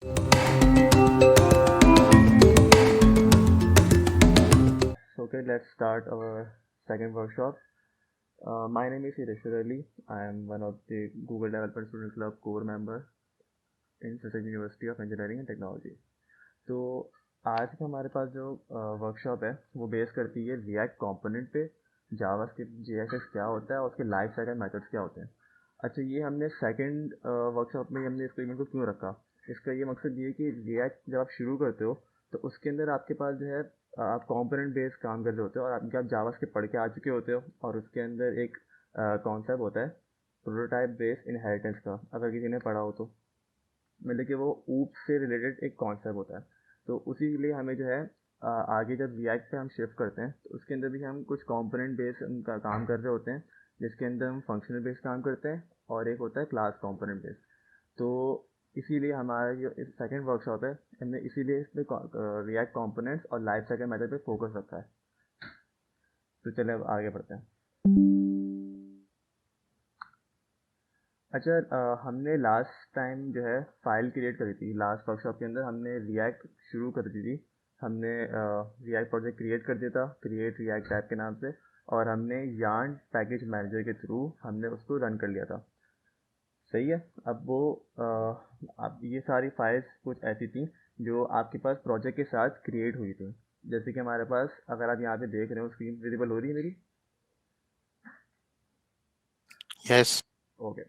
Okay, let's start our second workshop. My name is Irishwar Ali. I am one of the Google Developer Student Club core member in Sussex University of Engineering and Technology. तो आज का हमारे पास जो workshop है वो base करती है react component पे जावास्क्रिप्ट जेएसएस क्या होता है और उसके लाइफ साइकिल मेथड्स क्या होते हैं। अच्छा, ये हमने सेकंड वर्कशॉप में हमने एक्सपेरिमेंट को क्यों रखा? इसका ये मकसद ये है कि रिएक्ट जब आप शुरू करते हो तो उसके अंदर आपके पास जो है आप कंपोनेंट बेस्ड काम कर रहे होते हो और आप जावास्क्रिप्ट पढ़ के आ चुके होते हो और उसके अंदर एक कॉन्सेप्ट होता है प्रोटोटाइप बेस्ड इनहेरिटेंस का, अगर किसी ने पढ़ा हो तो। मतलब कि वो ऊप से रिलेटेड एक कॉन्सेप्ट होता है। तो उसी के लिए हमें जो है आगे जब रिएक्ट पे हम शिफ्ट करते हैं तो उसके अंदर भी हम कुछ कंपोनेंट बेस्ड उनका काम कर रहे होते हैं, जिसके अंदर हम फंक्शनल बेस्ड काम करते हैं और एक होता है क्लास कंपोनेंट बेस्ड। तो इसीलिए हमारा जो इस सेकंड वर्कशॉप है हमने इसीलिए इसमें रिएक्ट कंपोनेंट्स और लाइफ साइकिल मेथड पे फोकस रखा है। तो चले अब आगे बढ़ते हैं। अच्छा, हमने लास्ट टाइम जो है फाइल क्रिएट करी थी, लास्ट वर्कशॉप के अंदर हमने रिएक्ट शुरू कर दी थी। हमने रिएक्ट प्रोजेक्ट क्रिएट कर दिया था, क्रिएट रिएक्ट ऐप के नाम से, और हमने यार्न पैकेज मैनेजर के थ्रू हमने उसको रन कर लिया था। सही है। अब वो अब ये सारी फाइल्स कुछ ऐसी थी जो आपके पास प्रोजेक्ट के साथ क्रिएट हुई थी। जैसे कि हमारे पास, अगर आप यहाँ पे देख रहे हो, स्क्रीन विजिबल हो रही है मेरी? यस। ओके।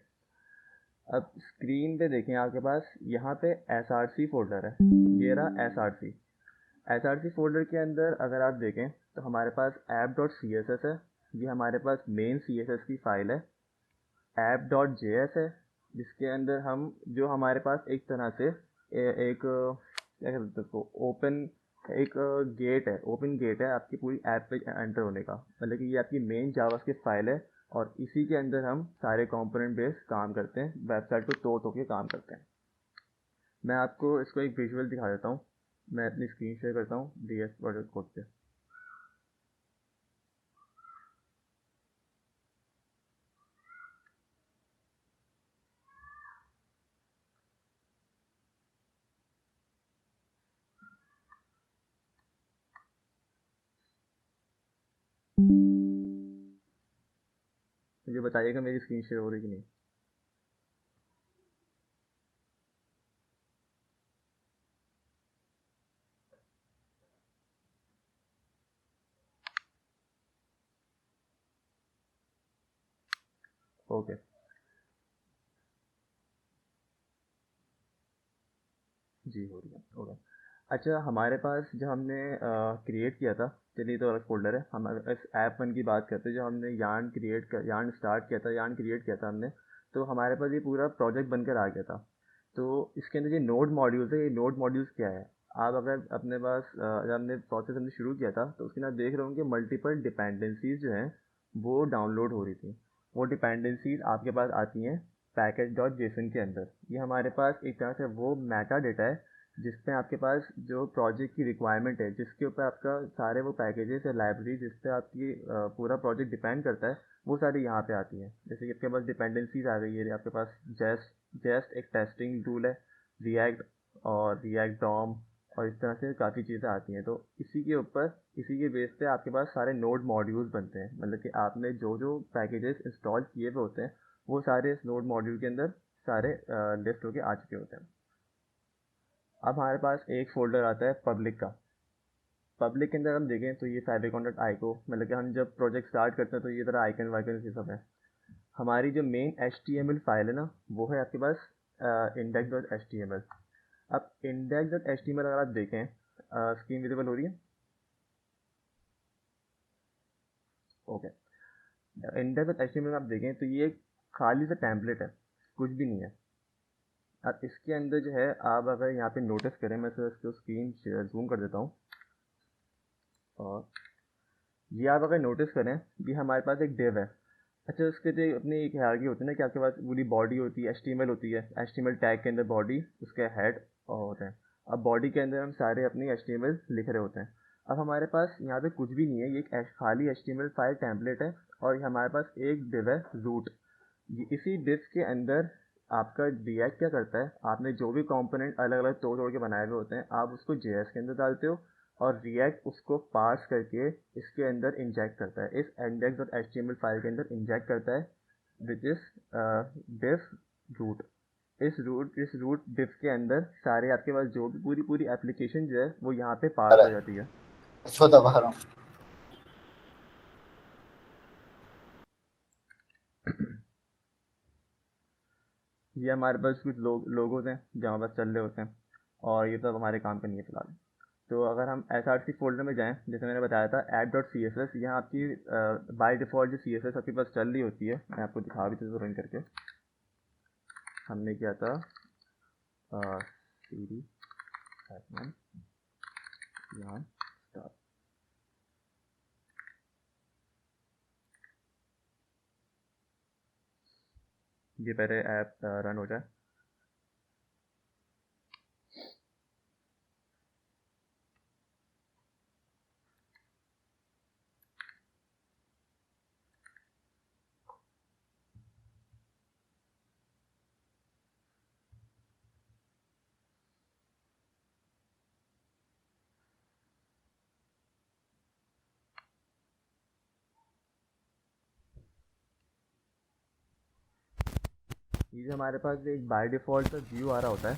अब स्क्रीन पे देखें, आपके पास यहाँ पे एस आर सी फोल्डर है। ये रहा S R C. S R C folder के अंदर अगर आप देखें तो हमारे पास app dot C S S है। ये हमारे पास मेन सी एस एस की फाइल है। ऐप डॉट जे एस है, जिसके अंदर हम जो हमारे पास एक तरह से एक क्या कहते हैं उसको, ओपन एक गेट है, ओपन गेट है आपकी पूरी ऐप पे एंटर होने का। मतलब कि ये आपकी मेन जावास्क्रिप्ट फाइल है और इसी के अंदर हम सारे कंपोनेंट बेस्ड काम करते हैं, वेबसाइट को तोड़ के काम करते हैं। मैं आपको इसको एक विजुअल दिखा देता हूँ। मैं अपनी स्क्रीन शेयर करता हूँ डी एस प्रोजेक्ट कोड पे। मुझे बताइएगा मेरी स्क्रीन शेयर हो रही कि नहीं। ओके, जी हो रही है। ओके। अच्छा, हमारे पास जो हमने क्रिएट किया था, चलिए तो अलग फोल्डर है। हम अगर इस ऐप वन की बात करते हैं, जो हमने यार्न स्टार्ट किया था, यार्न क्रिएट किया था हमने, तो हमारे पास ये पूरा प्रोजेक्ट बनकर आ गया था। तो इसके अंदर ये नोड मॉड्यूल्स है। ये नोड मॉड्यूल्स क्या है? आप अगर अपने पास जब हमने प्रोसेस हमने शुरू किया था तो उसके अंदर देख रहे होंगे मल्टीपल डिपेंडेंसीज जो हैं वो डाउनलोड हो रही थी। वो डिपेंडेंसीज आपके पास आती हैं पैकेज डॉट जेसन के अंदर। ये हमारे पास एक तरह से वो मेटा डेटा है जिसपे आपके पास जो प्रोजेक्ट की रिक्वायरमेंट है, जिसके ऊपर आपका सारे वो पैकेजेस या लाइब्रेरी जिस पे आपकी पूरा प्रोजेक्ट डिपेंड करता है, वो सारी यहाँ पे आती हैं। जैसे कि आपके पास डिपेंडेंसीज आ गई है, आपके पास जेस्ट एक टेस्टिंग टूल है, रिएक्ट और रिएक्ट डॉम, और इस तरह से काफ़ी चीज़ें आती हैं। तो इसी के ऊपर, इसी के बेस पे आपके पास सारे नोड मॉड्यूल्स बनते हैं। मतलब कि आपने जो जो पैकेजेस इंस्टॉल किए हुए होते हैं वो सारे इस नोड मॉड्यूल के अंदर सारे लिस्ट होके आ चुके होते हैं। अब हमारे पास एक फ़ोल्डर आता है पब्लिक का। पब्लिक के अंदर हम देखें तो ये फैब्रिकॉन डॉट आइको, मतलब कि हम जब प्रोजेक्ट स्टार्ट करते हैं तो ये तरह आइकन वाइकन ये सब है। हमारी जो main H T M L file है ना, वो है आपके पास index dot H T M L. अब index dot H T M L अगर आप देखें, स्क्रीन विजिबल हो रही है? Okay. Index dot H T M L आप देखें तो ये एक खाली सा टेम्पलेट है, कुछ भी नहीं है। अब इसके अंदर जो है, आप अगर यहाँ पे नोटिस करें, मैं सर इसको स्क्रीन जूम कर देता हूँ, और ये आप अगर नोटिस करें, ये हमारे पास एक डिव है। अच्छा, उसके जो अपनी एक हायरार्की होती है ना कि आपके पास पूरी बॉडी होती है, एचटीएमएल होती है, एचटीएमएल टैग के अंदर बॉडी, उसके हेड और होते हैं। अब बॉडी के अंदर हम सारे अपनी एचटीएमएल लिख रहे होते हैं। अब हमारे पास यहाँ पे कुछ भी नहीं है, ये एक खाली एचटीएमएल फाइल टेम्पलेट है और ये हमारे पास एक डिव है रूट। ये इसी डिव के अंदर आपका रिएक्ट क्या करता है, आपने जो भी कंपोनेंट अलग अलग तोड़ तोड़ के बनाए हुए होते हैं आप उसको जेएस के अंदर डालते हो, और रिएक्ट उसको पार्स करके इसके अंदर इंजेक्ट करता है, इस इंडेक्स डॉट एचटीएमएल फाइल के अंदर इंजेक्ट करता है, विच इज डिफ रूट। इस रूट डिफ के अंदर सारे आपके पास जो भी पूरी पूरी एप्लीकेशन जो है वो यहाँ पे पास हो जाती है। छोटा बाहर हूँ। ये हमारे पास कुछ लोगोज हैं जो हमारे पास चल रहे होते हैं, और ये सब हमारे काम का नहीं है फिलहाल। तो अगर हम एस आर सी फोल्डर में जाएं, जैसे मैंने बताया था app dot C S S, यहाँ आपकी बाय डिफ़ॉल्ट जो सी एस एस आपके पास चल रही होती है, मैं आपको दिखा भी देता रन करके। हमने किया था सीडी एडमिन यहाँ स्टार्ट। ये पहले ऐप रन हो जाए। ये जो हमारे पास एक बाय डिफ़ॉल्ट का व्यू आ रहा होता है,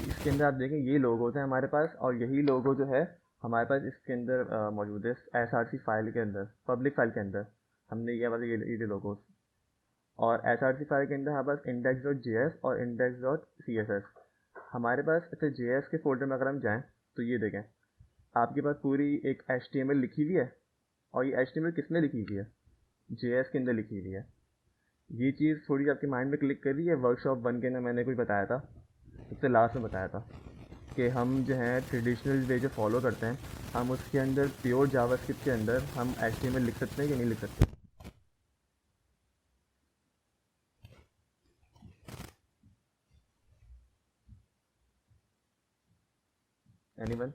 इसके अंदर आप देखें ये लोगो होते हैं हमारे पास, और यही लोगो जो है हमारे पास इसके अंदर मौजूद है एस आर सी फाइल के अंदर, पब्लिक फाइल के अंदर हमने ये वाले ये लोगोस। और एस आर सी फाइल के अंदर हमारे पास इंडेक्स डॉट जे एस और index dot C S S हमारे पास। अच्छा, जे एस के फोल्डर में अगर हम जाएँ तो ये देखें आपके पास पूरी एक एच टी एम एल लिखी हुई है, और ये एच टी एम एल किसने लिखी हुई है, जे एस के अंदर लिखी हुई है। ये चीज़ थोड़ी आपके माइंड में क्लिक कर रही है। वर्कशॉप 1 के अंदर मैंने कुछ बताया था, सबसे लास्ट में बताया था कि हम जो है ट्रेडिशनल वे जो फॉलो करते हैं, हम उसके अंदर प्योर जावास्क्रिप्ट के अंदर हम एचटीएमएल लिख सकते हैं कि नहीं लिख सकते। एनीवन?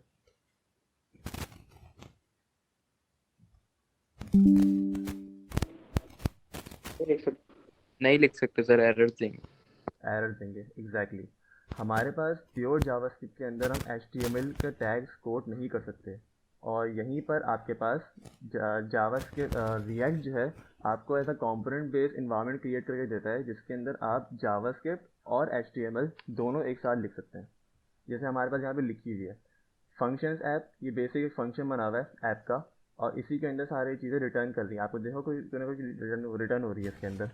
नहीं लिख सकते सर, एरर देंगे। एरर देंगे, एग्जैक्टली। हमारे पास प्योर जावास्क्रिप्ट के अंदर हम एचटीएमएल का टैग्स कोड नहीं कर सकते, और यहीं पर आपके पास जावास्क्रिप्ट रिएक्ट जो है आपको ऐसा कंपोनेंट बेस्ड इन्वायरमेंट क्रिएट करके देता है जिसके अंदर आप जावास्क्रिप्ट और एचटीएमएल दोनों एक साथ लिख सकते हैं। जैसे हमारे पास यहाँ पे लिखी हुई है फंक्शंस ऐप, ये बेसिक एक फंक्शन बना हुआ है ऐप का, और इसी के अंदर सारी चीज़ें रिटर्न कर रही हैं। आपको देखो कोई ना कोई रिटर्न हो रही है इसके अंदर।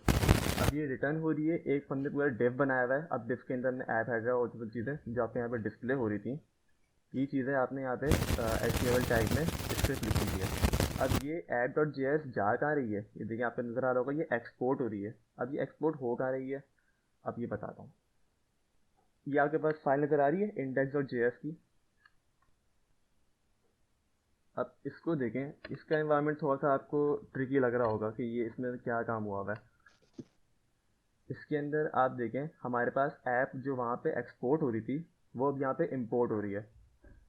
अब ये रिटर्न हो रही है, एक हमने पूरा डिव बनाया हुआ है, अब डिव के अंदर हमने ऐप हेडर और जो चीज़ें जो आपके यहाँ पे डिस्प्ले हो रही थी, ये चीज़ें आपने यहाँ पे HTML टैग में स्क्रिप्ट लिखी हुई है। अब ये app.js जा कहाँ रही है, ये देखिए आपको नज़र आ रहा होगा, ये एक्सपोर्ट हो रही है। अब ये एक्सपोर्ट हो कहाँ रही है, अब ये बताता हूँ। ये आपके पास फाइल नज़र आ रही है index.js की। अब इसको देखें, इसका एनवायरनमेंट थोड़ा सा आपको ट्रिकी लग रहा होगा कि ये इसमें क्या काम हुआ हुआ है। इसके अंदर आप देखें हमारे पास ऐप जो वहाँ पे एक्सपोर्ट हो रही थी वो अब यहाँ पे इंपोर्ट हो रही है।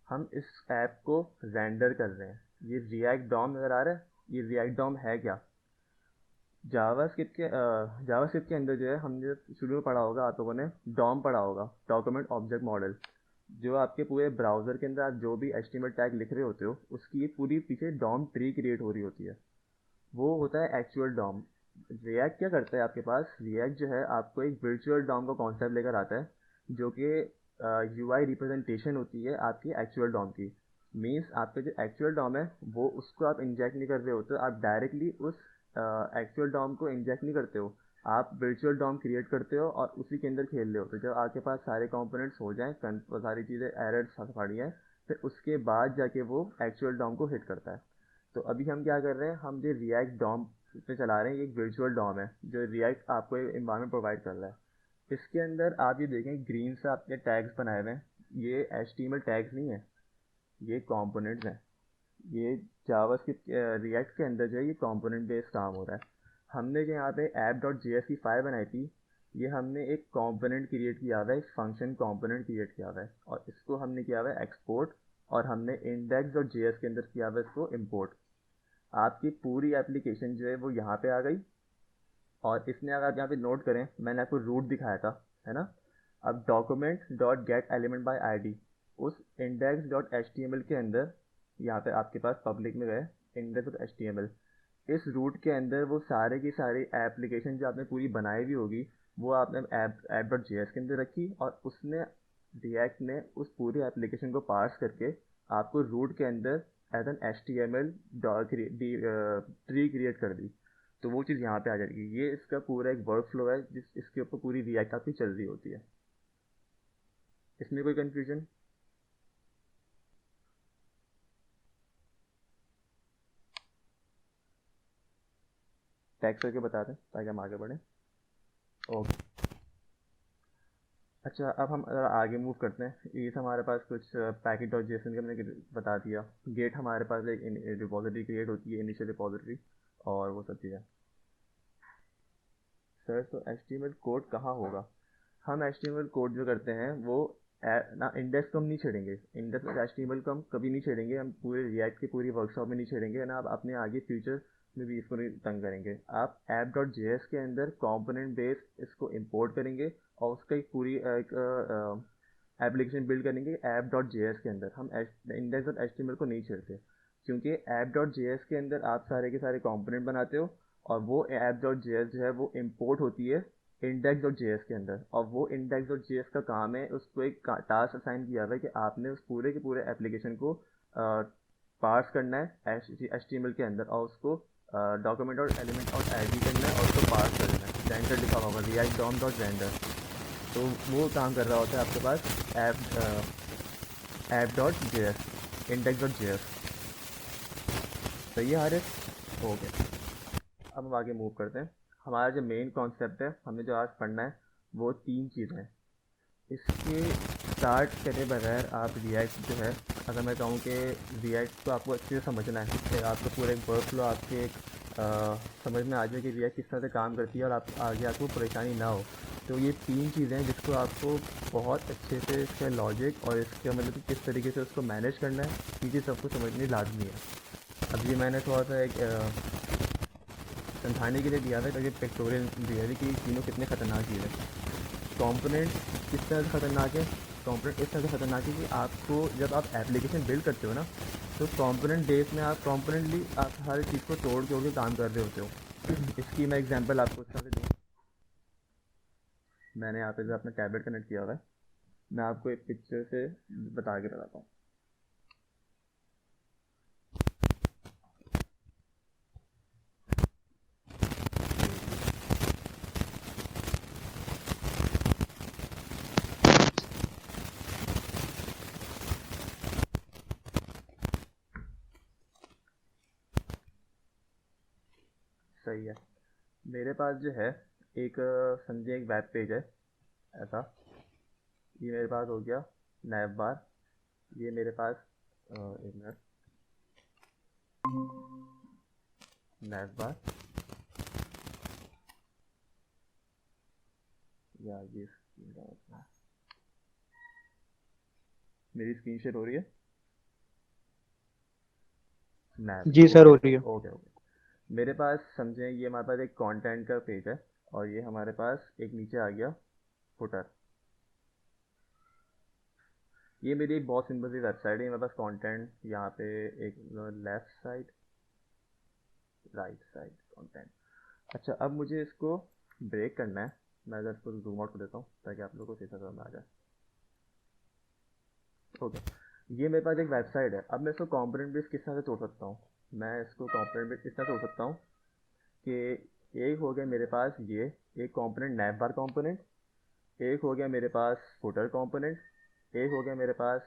हम इस ऐप को रेंडर कर रहे हैं। ये रिएक्ट डॉम नज़र आ रहा है, ये रिएक्ट डॉम है क्या, जावास्क्रिप्ट के अंदर जो है हमने शुरू में पढ़ा होगा, आप लोगों ने डॉम पढ़ा होगा, डॉक्यूमेंट ऑब्जेक्ट मॉडल। जो आपके पूरे ब्राउज़र के अंदर आप जो भी HTML टैग लिख रहे होते हो उसकी एक पूरी पीछे डॉम ट्री क्रिएट हो रही होती है, वो होता है एक्चुअल डॉम। रिएक्ट क्या करता है, आपके पास रिएक्ट जो है आपको एक वर्चुअल डॉम का कॉन्सेप्ट लेकर आता है, जो कि यूआई रिप्रेजेंटेशन होती है आपकी एक्चुअल डॉम की। मीन्स आपका जो एक्चुअल डॉम है वो उसको आप इंजेक्ट नहीं कर रहे होते, आप डायरेक्टली उस एक्चुअल डॉम को इंजेक्ट नहीं करते हो, आप वर्चुअल डॉम क्रिएट करते हो और उसी के अंदर खेल रहे हो। तो जब आपके पास सारे कंपोनेंट्स हो जाएं, सारी चीज़ें एरर्स फाड़ी हैं, फिर उसके बाद जाके वो एक्चुअल डॉम को हिट करता है। तो अभी हम क्या कर रहे हैं, हम जो रिएक्ट डॉम पे चला रहे हैं, ये एक वर्चुअल डॉम है जो रिएक्ट आपको एक एनवायरनमेंट प्रोवाइड कर रहा है। इसके अंदर आप ये देखें ग्रीन से आपके टैग्स बनाए हुए हैं, ये HTML टैग्स नहीं है, ये कंपोनेंट्स हैं। ये जावास्क्रिप्ट रिएक्ट के अंदर जो है ये कंपोनेंट बेस्ड काम हो रहा है। हमने जो यहाँ पे app.js की फाइल बनाई थी, ये हमने एक कंपोनेंट क्रिएट किया हुआ है, एक फंक्शन कंपोनेंट क्रिएट किया हुआ है, और इसको हमने किया हुआ है एक्सपोर्ट, और हमने index.js के अंदर किया हुआ है इसको इम्पोर्ट। आपकी पूरी एप्लीकेशन जो है वो यहाँ पे आ गई। और इसने अगर आप यहाँ पे नोट करें, मैंने आपको रूट दिखाया था है ना। अब document dot get element by ID, उस index dot H T M L के अंदर, यहाँ पे आपके पास पब्लिक में गए index dot H T M L, इस रूट के अंदर वो सारे की सारी एप्लीकेशन जो आपने पूरी बनाई हुई होगी वो आपने ऐप डॉट जे एस के अंदर रखी, और उसने रिएक्ट ने उस पूरी एप्लीकेशन को पार्स करके आपको रूट के अंदर as an H T M L tree create कर दी। तो वो चीज़ यहाँ पे आ जाएगी। ये इसका पूरा एक वर्क फ्लो है जिस इसके ऊपर पूरी रिएक्ट आपकी चल रही होती है। इसमें कोई कन्फ्यूजन? टैक्स करके बता दें ताकि हम आगे बढ़ें। ओके। अच्छा, अब हम आगे मूव करते हैं। ये तो हमारे पास कुछ पैकेट और जेसन के हमने बता दिया। गेट हमारे पास एक रिपोजिटरी क्रिएट होती है, इनिशियल रिपोजिटरी, और वो सब चीज़ें। सर, तो एच कोड कहाँ होगा? हम एच कोड जो करते हैं वो ना इंडेक्स को हम नहीं छेड़ेंगे। इंडेक्स और एच को हम कभी नहीं छेड़ेंगे। हम पूरे रिएक्ट की पूरी वर्कशॉप में नहीं छेड़ेंगे ना। आप अपने आगे फ्यूचर में भी इसको नहीं तंग करेंगे। आप ऐप डॉट जे एस के अंदर कंपोनेंट बेस इसको इंपोर्ट करेंगे और उसका एक पूरी एक एप्लीकेशन बिल्ड करेंगे ऐप डॉट जे एस के अंदर। हम इंडेक्स डॉट एच को नहीं छेड़ते, क्योंकि ऐप डॉट जे एस के अंदर आप सारे के सारे कंपोनेंट बनाते हो, और वो ऐप डॉट जे एस जो है वो इंपोर्ट होती है इंडेक्स डॉट जे एस के अंदर। और वो इंडेक्स डॉट जे एस का काम है, उसको एक टास्क असाइन किया हुआ है कि आपने उस पूरे के पूरे एप्लीकेशन को पार्स करना है एच टी एम एल के अंदर, और उसको डॉक्यूमेंट और एलिमेंट और आई डी करना है और उसको पार्स करना है। रेंडर लिखा होगा रिएक्ट डॉम डॉट रेंडर, तो वो काम कर रहा होता है आपके पास app dot J S index dot J S. सही है हारिस? ओके। अब हम आगे मूव करते हैं। हमारा जो मेन कॉन्सेप्ट है, हमें जो आज पढ़ना है वो 3 चीज़ें हैं। इसके स्टार्ट करे बगैर आप रिएक्ट जो है, अगर मैं कहूँ कि रिएक्ट को आपको अच्छे से समझना है, फिर आपको पूरा एक वर्क फ्लो आपके एक समझ में आ जाए कि रिएक्ट किस तरह से काम करती है और आप आगे आपको परेशानी ना हो। तो ये 3 चीज़ें हैं जिसको आपको बहुत अच्छे से इसका लॉजिक और इसका मतलब कि किस तरीके से उसको मैनेज करना है, ये चीज़ सबको समझनी लाजमी है। अब ये मैंने थोड़ा सा एक समझाने के लिए दिया था, क्योंकि पिक्टोरियल दिया है कि तीनों कितने ख़तरनाक चीज़ है। कंपोनेंट किस तरह से ख़तरनाक है? कंपोनेंट इस तरह से ख़तरनाक है कि आपको जब आप एप्लीकेशन बिल्ड करते हो ना, तो कंपोनेंट बेस में आप कंपोनेंटली आप हर चीज़ को तोड़ के काम कर रहे होते हो। इसकी मैं एग्जांपल आपको इस तरह से दूँ। मैंने यहाँ पे जो अपना टैबलेट कनेक्ट किया हुआ है, मैं आपको एक पिक्चर से बता के बताता हूँ। सही है। मेरे पास जो है एक समझिए एक वेब पेज है ऐसा। ये मेरे पास हो गया नैव बार। ये मेरे पास एक मिनट, नैव बार या ये मेरी स्क्रीन शेयर हो रही है? नैव, जी सर, ओके हो रही है। Okay okay. मेरे पास समझें ये हमारे पास एक कंटेंट का पेज है, और ये हमारे पास एक नीचे आ गया फुटर। ये मेरी एक बहुत सिंपल सी वेबसाइट है। मेरे पास कंटेंट यहाँ पे एक left side, right side content. अच्छा, अब मुझे इसको ब्रेक करना है। मैं अगर इसको जूम आउट कर देता हूँ ताकि आप लोगों को सही समझ में आ जाए। ओके, ये मेरे पास एक वेबसाइट है। अब मैं इसको कंपोनेंट बेस किस तरह से तोड़ सकता हूँ? मैं इसको कंपोनेंट बेस इस तरह तोड़ सकता हूँ कि एक हो गया मेरे पास ये एक कंपोनेंट नैव बार कंपोनेंट, एक हो गया मेरे पास फुटर कंपोनेंट, एक हो गया मेरे पास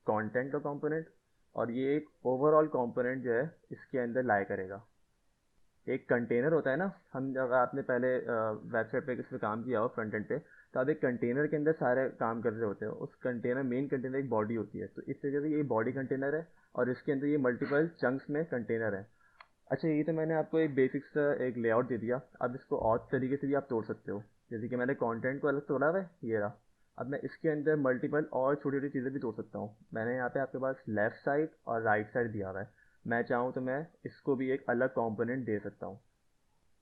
कंटेंट का कंपोनेंट, और ये एक ओवरऑल कंपोनेंट जो है इसके अंदर लाई करेगा। एक कंटेनर होता है ना, हम जब आपने पहले वेबसाइट पे किस पे काम किया हो फ्रंट एंड पे, तो आप एक कंटेनर के अंदर सारे काम कर रहे होते हो। उस कंटेनर मेन कंटेनर एक बॉडी होती है, तो इस तरीके से ये बॉडी कंटेनर है और इसके अंदर ये मल्टीपल चंक्स में कंटेनर है। अच्छा, ये तो मैंने आपको एक बेसिक सा एक लेआउट दे दिया। अब इसको और तरीके से भी आप तोड़ सकते हो, जैसे कि मैंने कंटेंट को अलग तोड़ा हुआ है, ये रहा। अब मैं इसके अंदर मल्टीपल और छोटी छोटी चीज़ें भी तोड़ सकता हूँ। मैंने यहाँ पे आपके पास लेफ़्ट साइड और राइट साइड दिया हुआ है। मैं चाहूँ तो मैं इसको भी एक अलग कंपोनेंट दे सकता हूँ।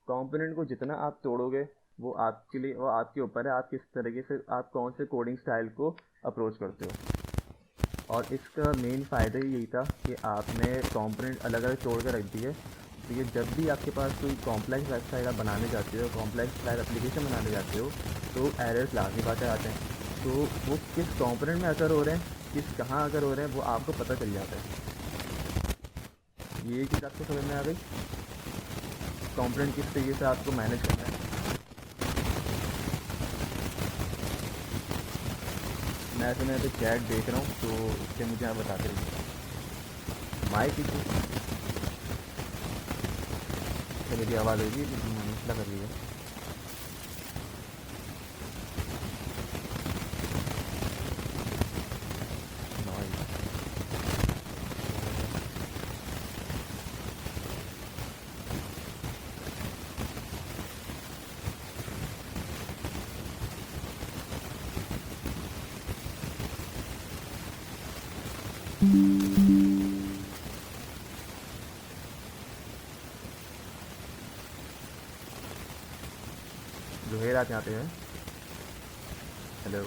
कंपोनेंट को जितना आप तोड़ोगे वो आपके लिए, वो आपके ऊपर है, आप किस तरीके से, आप कौन से कोडिंग स्टाइल को अप्रोच करते हो। और इसका मेन फ़ायदा ही यही था कि आपने कंपोनेंट अलग अलग तोड़ कर रख दिए, तो ये जब भी आपके पास कोई कॉम्प्लेक्स वेबसाइट आप बनाने जाते हो, कॉम्प्लेक्स वेब एप्लीकेशन बनाने जाते हो, तो एरर्स लाजमी बातें आते हैं। तो वो किस कंपोनेंट में असर हो रहे हैं, किस कहाँ असर हो रहे हैं, वो आपको पता चल जाता है। ये चीज़ आपको समझ में आ गई, कंपोनेंट किस तरीके से आपको मैनेज करना है। मैं तो मैं तो चैट देख रहा हूँ, तो इससे मुझे आप बताते रहिए। माइक इशू, तो मेरी आवाज़ होगी, मसला कर रही है। नॉइस। जोहेर आप यहाँ पे हैं? हेलो।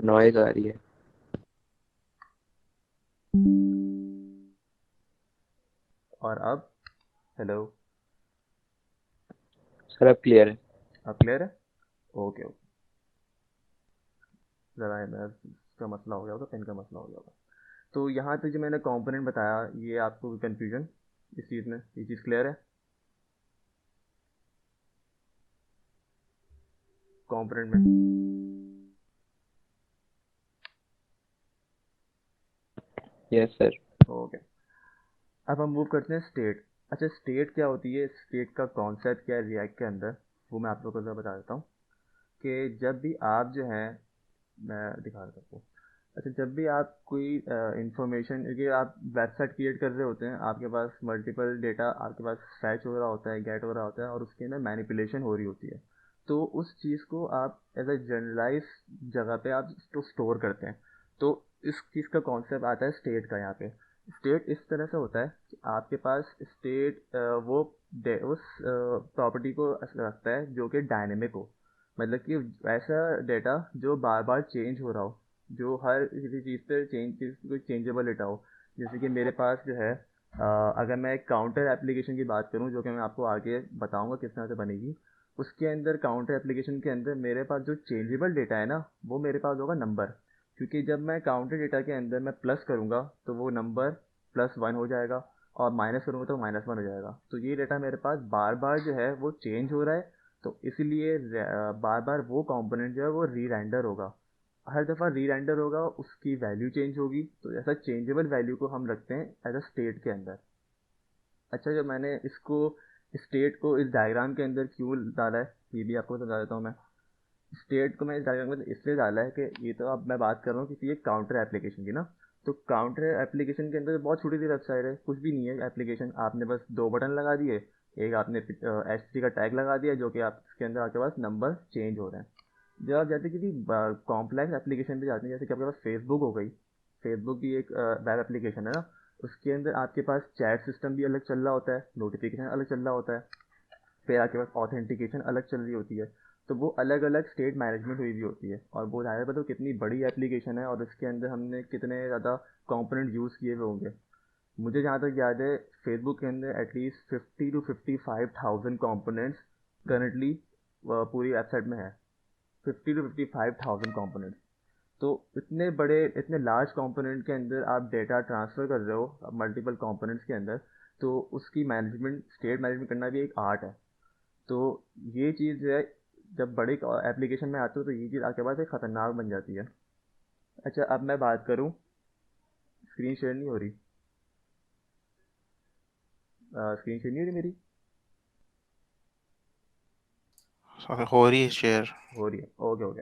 नॉइज आ रही है। और अब हेलो, सर अब क्लियर है। अब क्लियर है? Okay okay. ज़रा इसका मसला हो गया होगा, पेन का मसला हो गया होगा। तो यहाँ तक जो मैंने कंपोनेंट बताया, ये आपको कन्फ्यूजन इस चीज़ में, ये चीज़ क्लियर है कंपोनेंट में? Yes sir. ओके। अब हम मूव करते हैं स्टेट। अच्छा, स्टेट क्या होती है, स्टेट का कॉन्सेप्ट क्या है रिएक्ट के अंदर, वो मैं आप लोगों को ज़रा बता देता हूँ। कि जब भी आप जो है, मैं दिखा देता हूँ। अच्छा, जब भी आप कोई इंफॉर्मेशन, क्योंकि आप वेबसाइट क्रिएट कर रहे होते हैं, आपके पास मल्टीपल डेटा आपके पास फैच हो रहा होता है, गेट हो रहा होता है, और उसके अंदर मैनिपुलेशन हो रही होती है। तो उस चीज़ को आप एज अ जनरलाइज जगह पे आप तो स्टोर करते हैं। तो इस चीज़ का कॉन्सेप्ट आता है स्टेट का यहाँ पे। स्टेट इस तरह से होता है कि आपके पास स्टेट उस प्रॉपर्टी को रखता है जो कि डायनेमिक हो, मतलब कि ऐसा डेटा जो बार बार चेंज हो रहा हो, जो हर किसी चीज़ पे कोई चेंजेबल डेटा हो। जैसे कि मेरे पास जो है, अगर मैं एक काउंटर एप्लीकेशन की बात करूं, जो कि मैं आपको आगे बताऊंगा किस तरह से बनेगी, उसके अंदर काउंटर एप्लीकेशन के अंदर मेरे पास जो चेंजेबल डेटा है ना, वो मेरे पास होगा नंबर। क्योंकि जब मैं काउंटर डेटा के अंदर मैं प्लस करूँगा तो वो नंबर +1 हो जाएगा, और माइनस करूँगा तो -1 हो जाएगा। तो ये डेटा मेरे पास बार बार जो है वो चेंज हो रहा है, तो इसीलिए बार बार वो कंपोनेंट जो है वो री रेंडर होगा। हर दफ़ा री रेंडर होगा, उसकी वैल्यू चेंज होगी, तो ऐसा चेंजेबल वैल्यू को हम रखते हैं एज अ स्टेट के अंदर। अच्छा, जो मैंने इसको स्टेट को इस डायग्राम के अंदर क्यों डाला है, ये भी आपको समझा देता हूँ मैं। स्टेट को मैं इस डायग्राम में इसलिए डाला है कि ये तो अब मैं बात कर रहा हूँ किसी एक काउंटर एप्लीकेशन की ना। तो काउंटर एप्लीकेशन के अंदर बहुत छोटी सी वेबसाइट है, कुछ भी नहीं है एप्लीकेशन, आपने बस दो बटन लगा दिए, एक आपने H3 का टैग लगा दिया, जो कि आपके अंदर आपके पास नंबर चेंज हो रहे हैं। जब आप जाते किसी कॉम्प्लेक्स एप्लीकेशन पे जाते हैं, जैसे कि आपके पास फेसबुक हो गई, फेसबुक भी एक वेब एप्लीकेशन है ना, उसके अंदर आपके पास चैट सिस्टम भी अलग चल रहा होता है, नोटिफिकेशन अलग चल रहा होता है, फिर आपके पास ऑथेंटिकेशन अलग चल रही होती है। तो वो अलग अलग स्टेट मैनेजमेंट हुई हुई होती है, और वो ज़ाहिर बताओ कितनी बड़ी एप्लीकेशन है, और इसके अंदर हमने कितने ज़्यादा कंपोनेंट यूज़ किए हुए होंगे। मुझे जहाँ तक याद है, फेसबुक के अंदर एटलीस्ट 50 to 55,000 कंपोनेंट्स करंटली पूरी वेबसाइट में है। 50 to 55,000 कंपोनेंट्स। तो इतने बड़े, इतने लार्ज कंपोनेंट के अंदर आप डेटा ट्रांसफ़र कर रहे हो मल्टीपल कंपोनेंट्स के अंदर, तो उसकी मैनेजमेंट, स्टेट मैनेजमेंट करना भी एक आर्ट है। तो ये चीज़ जो है, जब बड़ी एप्लीकेशन में आते हो तो ये चीज़ आपके पास एक ख़तरनाक बन जाती है। अच्छा, अब मैं बात करूँ, स्क्रीन शेयर नहीं हो रही, स्क्रीन शेयर नहीं हो रही मेरी? हो रही है शेयर। हो रही है, ओके ओके।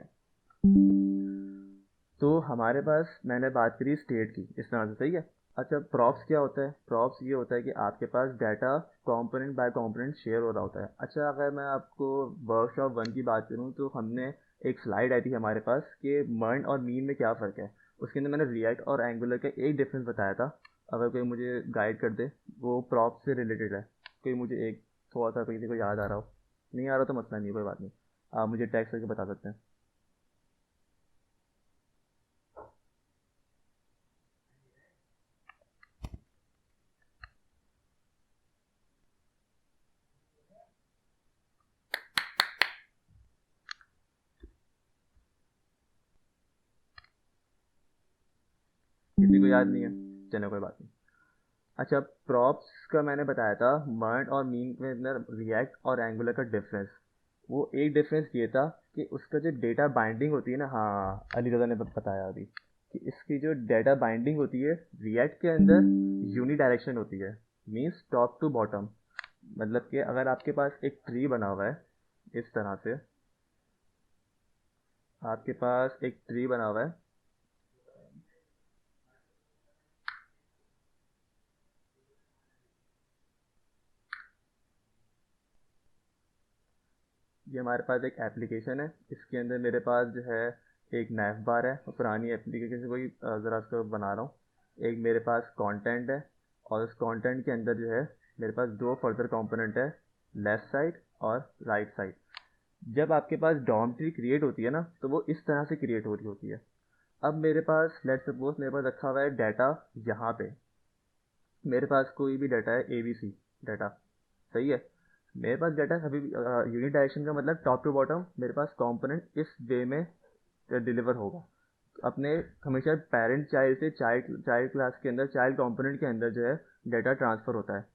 तो हमारे पास मैंने बात करी स्टेट की इस तरह से, सही है। अच्छा, प्रॉप्स क्या होता है? प्रॉप्स ये होता है कि आपके पास data component by component share हो रहा होता है। अच्छा, अगर मैं आपको वर्कशॉप 1 की बात करूँ तो हमने एक स्लाइड आई थी हमारे पास कि मर्न और मीन में क्या फ़र्क है। उसके अंदर मैंने रिएक्ट और एंगुलर का एक डिफरेंस बताया था। अगर कोई मुझे गाइड कर दे, वो प्रॉप्स से रिलेटेड है। कोई मुझे एक थोड़ा सा किसी को याद आ रहा हो, नहीं आ रहा तो मसला नहीं, कोई बात नहीं, आप मुझे टेक्स्ट करके बता सकते हैं। किसी को याद नहीं है, चलो कोई बात नहीं। अच्छा, प्रॉप्स का मैंने बताया था मर्न और मीन के अंदर रिएक्ट और एंगुलर का डिफरेंस। वो एक डिफरेंस ये था कि उसका जो डेटा बाइंडिंग होती है ना, हाँ अली रज़ा ने बताया अभी कि इसकी जो डेटा बाइंडिंग होती है रिएक्ट के अंदर यूनी डायरेक्शन होती है, मीन्स टॉप टू बॉटम। मतलब कि अगर आपके पास एक ट्री बना हुआ है इस तरह से, आपके पास एक ट्री बना हुआ है, ये हमारे पास एक एप्लीकेशन है। इसके अंदर मेरे पास जो है एक नैव बार है, और पुरानी एप्लीकेशन से कोई ज़रा उसको बना रहा हूँ। एक मेरे पास कंटेंट है, और उस कंटेंट के अंदर जो है मेरे पास दो फर्दर कंपोनेंट है, लेफ़्ट साइड और राइट साइड। जब आपके पास डॉम ट्री क्रिएट होती है ना, तो वो इस तरह से क्रिएट हो रही होती है। अब मेरे पास लेट्स सपोज मेरे पास रखा हुआ है डाटा यहाँ पे, मेरे पास कोई भी डाटा है ABC डाटा, सही है। मेरे पास डाटा कभी भी यूनिट डायरेक्शन का मतलब टॉप टू बॉटम मेरे पास कंपोनेंट इस वे में डिलीवर होगा अपने, हमेशा पेरेंट चाइल्ड से चाइल्ड चाइल्ड क्लास के अंदर, चाइल्ड कंपोनेंट के अंदर जो है डाटा ट्रांसफ़र होता है।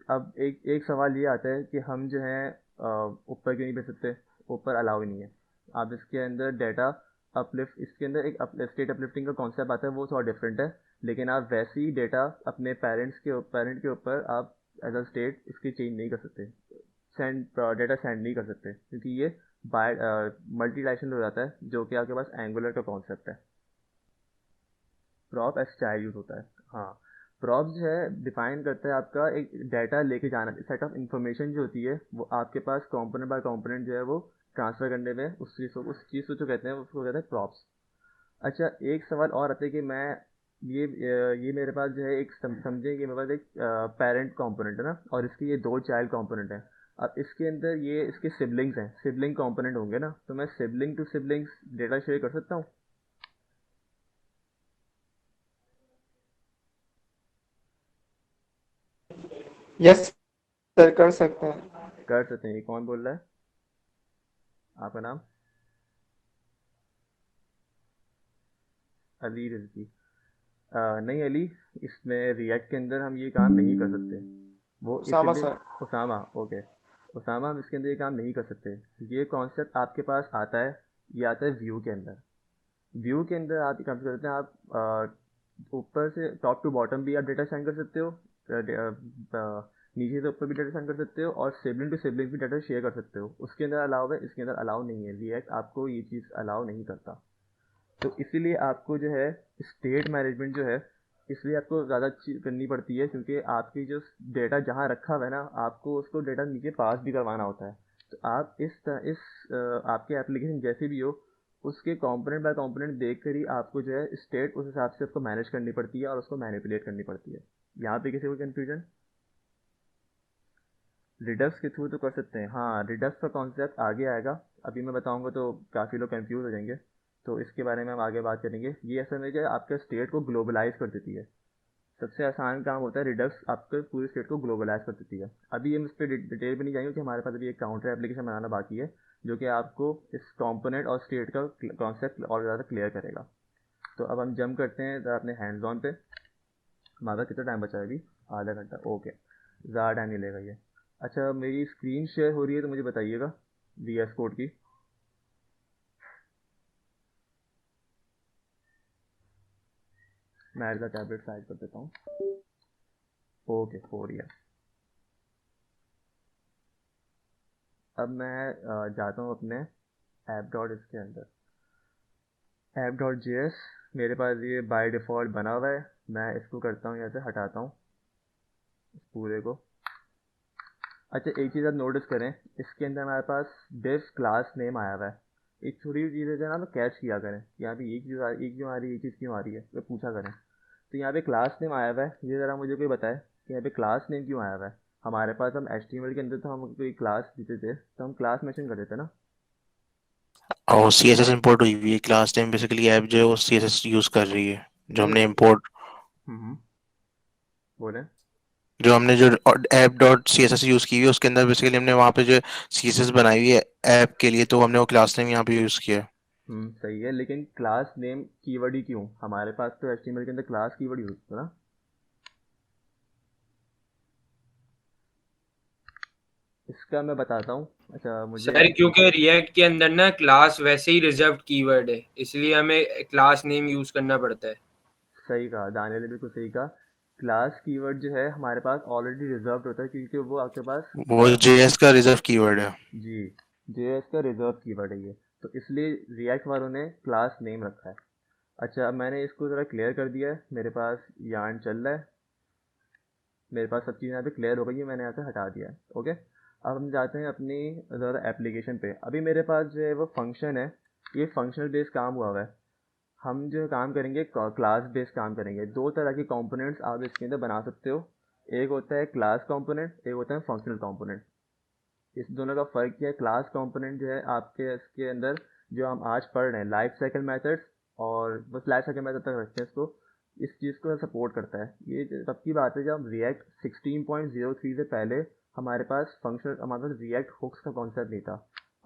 अब एक एक सवाल ये आता है कि हम जो है ऊपर क्यों नहीं भेज सकते? ऊपर अलाउ ही नहीं है। आप इसके अंदर डाटा अपलिफ्ट, इसके अंदर एक स्टेट अपलिफ्टिंग का कॉन्सेप्ट आता है, वो थोड़ा डिफरेंट है। लेकिन आप वैसे ही डाटा अपने पेरेंट के ऊपर आप एज अ स्टेट इसकी चेंज नहीं कर सकते, सेंड डाटा सेंड नहीं कर सकते, क्योंकि ये बाय मल्टी डायरेक्शनल हो जाता है, जो कि आपके पास एंगुलर का कॉन्सेप्ट है। प्रॉप एज स्टाइल यूज़ होता है। हाँ, प्रॉप जो है डिफाइन करता है आपका एक डाटा लेके जाना, सेट ऑफ इंफॉर्मेशन जो होती है वो आपके पास कंपोनेंट बाय कंपोनेंट जो है वो ट्रांसफ़र करने में उस चीज़ को जो कहते हैं उसको कहते हैं प्रॉप्स। अच्छा, एक सवाल और आता है कि मैं ये मेरे पास जो है एक समझे कि मेरे पास एक पेरेंट कंपोनेंट है ना, और इसके ये दो चाइल्ड कंपोनेंट हैं। अब इसके अंदर ये इसके सिबलिंग्स हैं, सिबलिंग कंपोनेंट होंगे ना, तो मैं sibling to siblings data share कर सकता हूँ? यस सर, कर सकते हैं। कर सकते हैं। ये कौन बोल रहा है? आपका नाम? अली रिजवी। नहीं अली, इसमें रिएक्ट के अंदर हम ये काम नहीं कर सकते। वो उसामा इसलिए, सर। उसामा, ओके, उसामा, हम इसके अंदर ये काम नहीं कर सकते। ये कॉन्सेप्ट आपके पास आता है, ये आता है व्यू के अंदर। व्यू के अंदर आप ये काम कर सकते हैं, आप ऊपर से टॉप टू बॉटम भी आप डेटा सेंड कर सकते हो, नीचे से ऊपर भी डेटा सेंड कर सकते हो, और सिबलिंग टू सिबलिंग भी डेटा शेयर कर सकते हो। उसके अंदर अलाउ है, इसके अंदर अलाउ नहीं है। रिएक्ट आपको ये चीज़ अलाउ नहीं करता। तो इसीलिए आपको जो है स्टेट मैनेजमेंट जो है, इसलिए आपको ज़्यादा चीज़ करनी पड़ती है, क्योंकि आपकी जो डेटा जहाँ रखा हुआ है ना, आपको उसको डेटा नीचे पास भी करवाना होता है। तो आप आपकी एप्लीकेशन जैसी भी हो, उसके कंपोनेंट बाय कंपोनेंट देख कर ही आपको जो है स्टेट उस हिसाब से आपको मैनेज करनी पड़ती है और उसको मैनिपुलेट करनी पड़ती है। यहाँ पे किसी को कन्फ्यूजन? रिडक्स के थ्रू तो कर सकते हैं, हाँ रिडक्स का कॉन्सेप्ट आगे आएगा। अभी मैं बताऊंगा तो काफ़ी लोग कंफ्यूज हो जाएंगे, तो इसके बारे में हम आगे बात करेंगे। ये असल में जो है आपके स्टेट को ग्लोबलाइज कर देती है। सबसे आसान काम होता है रिडक्स, आपके पूरे स्टेट को ग्लोबलाइज कर देती है। अभी हम इस पर डिटेल में नहीं जाएंगे, क्योंकि हमारे पास अभी एक काउंटर एप्लीकेशन बनाना बाकी है, जो कि आपको इस कंपोनेंट और स्टेट का कॉन्सेप्ट और ज़्यादा क्लियर करेगा। तो अब हम जंप करते हैं ज़रा अपने हैंड्स ऑन पे। हमारा कितना टाइम बचा है अभी? आधा घंटा, ओके, ज़्यादा टाइम नहीं लेगा ये। अच्छा, मेरी स्क्रीन शेयर हो रही है तो मुझे बताइएगा VS कोड की। मैं एज टैबलेट साइड कर देता हूँ। ओके, हो रही है। अब मैं जाता हूँ अपने ऐप डॉट इसके अंदर। ऐप डॉट जे एस, मेरे पास ये बाय डिफ़ॉल्ट बना हुआ है। मैं इसको करता हूँ, यहाँ से हटाता हूँ इस पूरे को। अच्छा, एक चीज़ आप नोटिस करें, इसके अंदर हमारे पास दिस क्लास नेम आया हुआ है। एक छोटी सी चीज़ है जो ना, तो कैच किया करें, यहाँ पे ये चीज़ ये क्यों आ रही है, ये चीज़ क्यों आ रही है, तो पूछा करें। तो यहाँ पे क्लास नेम आया हुआ है, ये ज़रा मुझे कोई बताए कि यहाँ पे क्लास नेम क्यों आया हुआ है। हमारे पास हम HTML के अंदर तो हम कोई क्लास देते थे तो हम क्लास मेंशन कर देते ना। और CSS इंपोर्ट हुई हुई है क्लास टाइम, बेसिकली ऐप जो है वो CSS यूज कर रही है। जो नहीं हमने वो, इंपोर्ट बोले। जो हमने जो app dot C S S use की हुई है उसके अंदर बेसिकली हमने वहाँ पे जो CSS बनाई हुई है ऐप के लिए, तो हमने वो क्लास नेम यहाँ पे यूज किया है। सही है, लेकिन क्लास नेम कीवर्ड ही क्यों? हमारे पास तो HTML के अंदर क्लास कीवर्ड यूज होता है ना। इसका मैं बताता हूँ। अच्छा मुझे, सर क्योंकि रिएक्ट के अंदर ना क्लास वैसे ही रिजर्व्ड कीवर्ड है, इसलिए हमें क्लास नेम यूज करना पड़ता है। सही कहा दानियल ने, बिल्कुल सही कहा। क्लास कीवर्ड जो है हमारे पास ऑलरेडी रिजर्व्ड होता है, क्योंकि वो आपके पास वो JS का रिजर्व कीवर्ड है। जी, जेएस का रिजर्व कीवर्ड है ये। तो इसलिए रिएक्ट वालों ने क्लास नेम रखा है। अच्छा, अब मैंने इसको ज़रा क्लियर कर दिया है, मेरे पास यार्न चल रहा है, मेरे पास सब चीज़ यहाँ पे क्लियर हो गई है, मैंने यहाँ से हटा दिया है। ओके, अब हम जाते हैं अपनी ज़रा एप्लीकेशन पे। अभी मेरे पास जो है वो फंक्शन है, ये फंक्शनल बेस्ड काम हुआ हुआ है। हम जो काम करेंगे क्लास बेस्ड काम करेंगे। दो तरह के कंपोनेंट्स आप इसके अंदर बना सकते हो, एक होता है क्लास कंपोनेंट, एक होता है फंक्शनल कंपोनेंट। इस दोनों का फ़र्क क्या है? क्लास कंपोनेंट जो है आपके इसके अंदर जो हम आज पढ़ रहे हैं लाइफ साइकिल मेथड्स, और बस लाइफ साइकिल मेथड तक रखते हैं इसको, इस चीज़ को सपोर्ट करता है। ये तब की बात है जब रिएक्ट 16.03 से पहले हमारे पास रिएक्ट हुक्स का कॉन्सेप्ट नहीं था।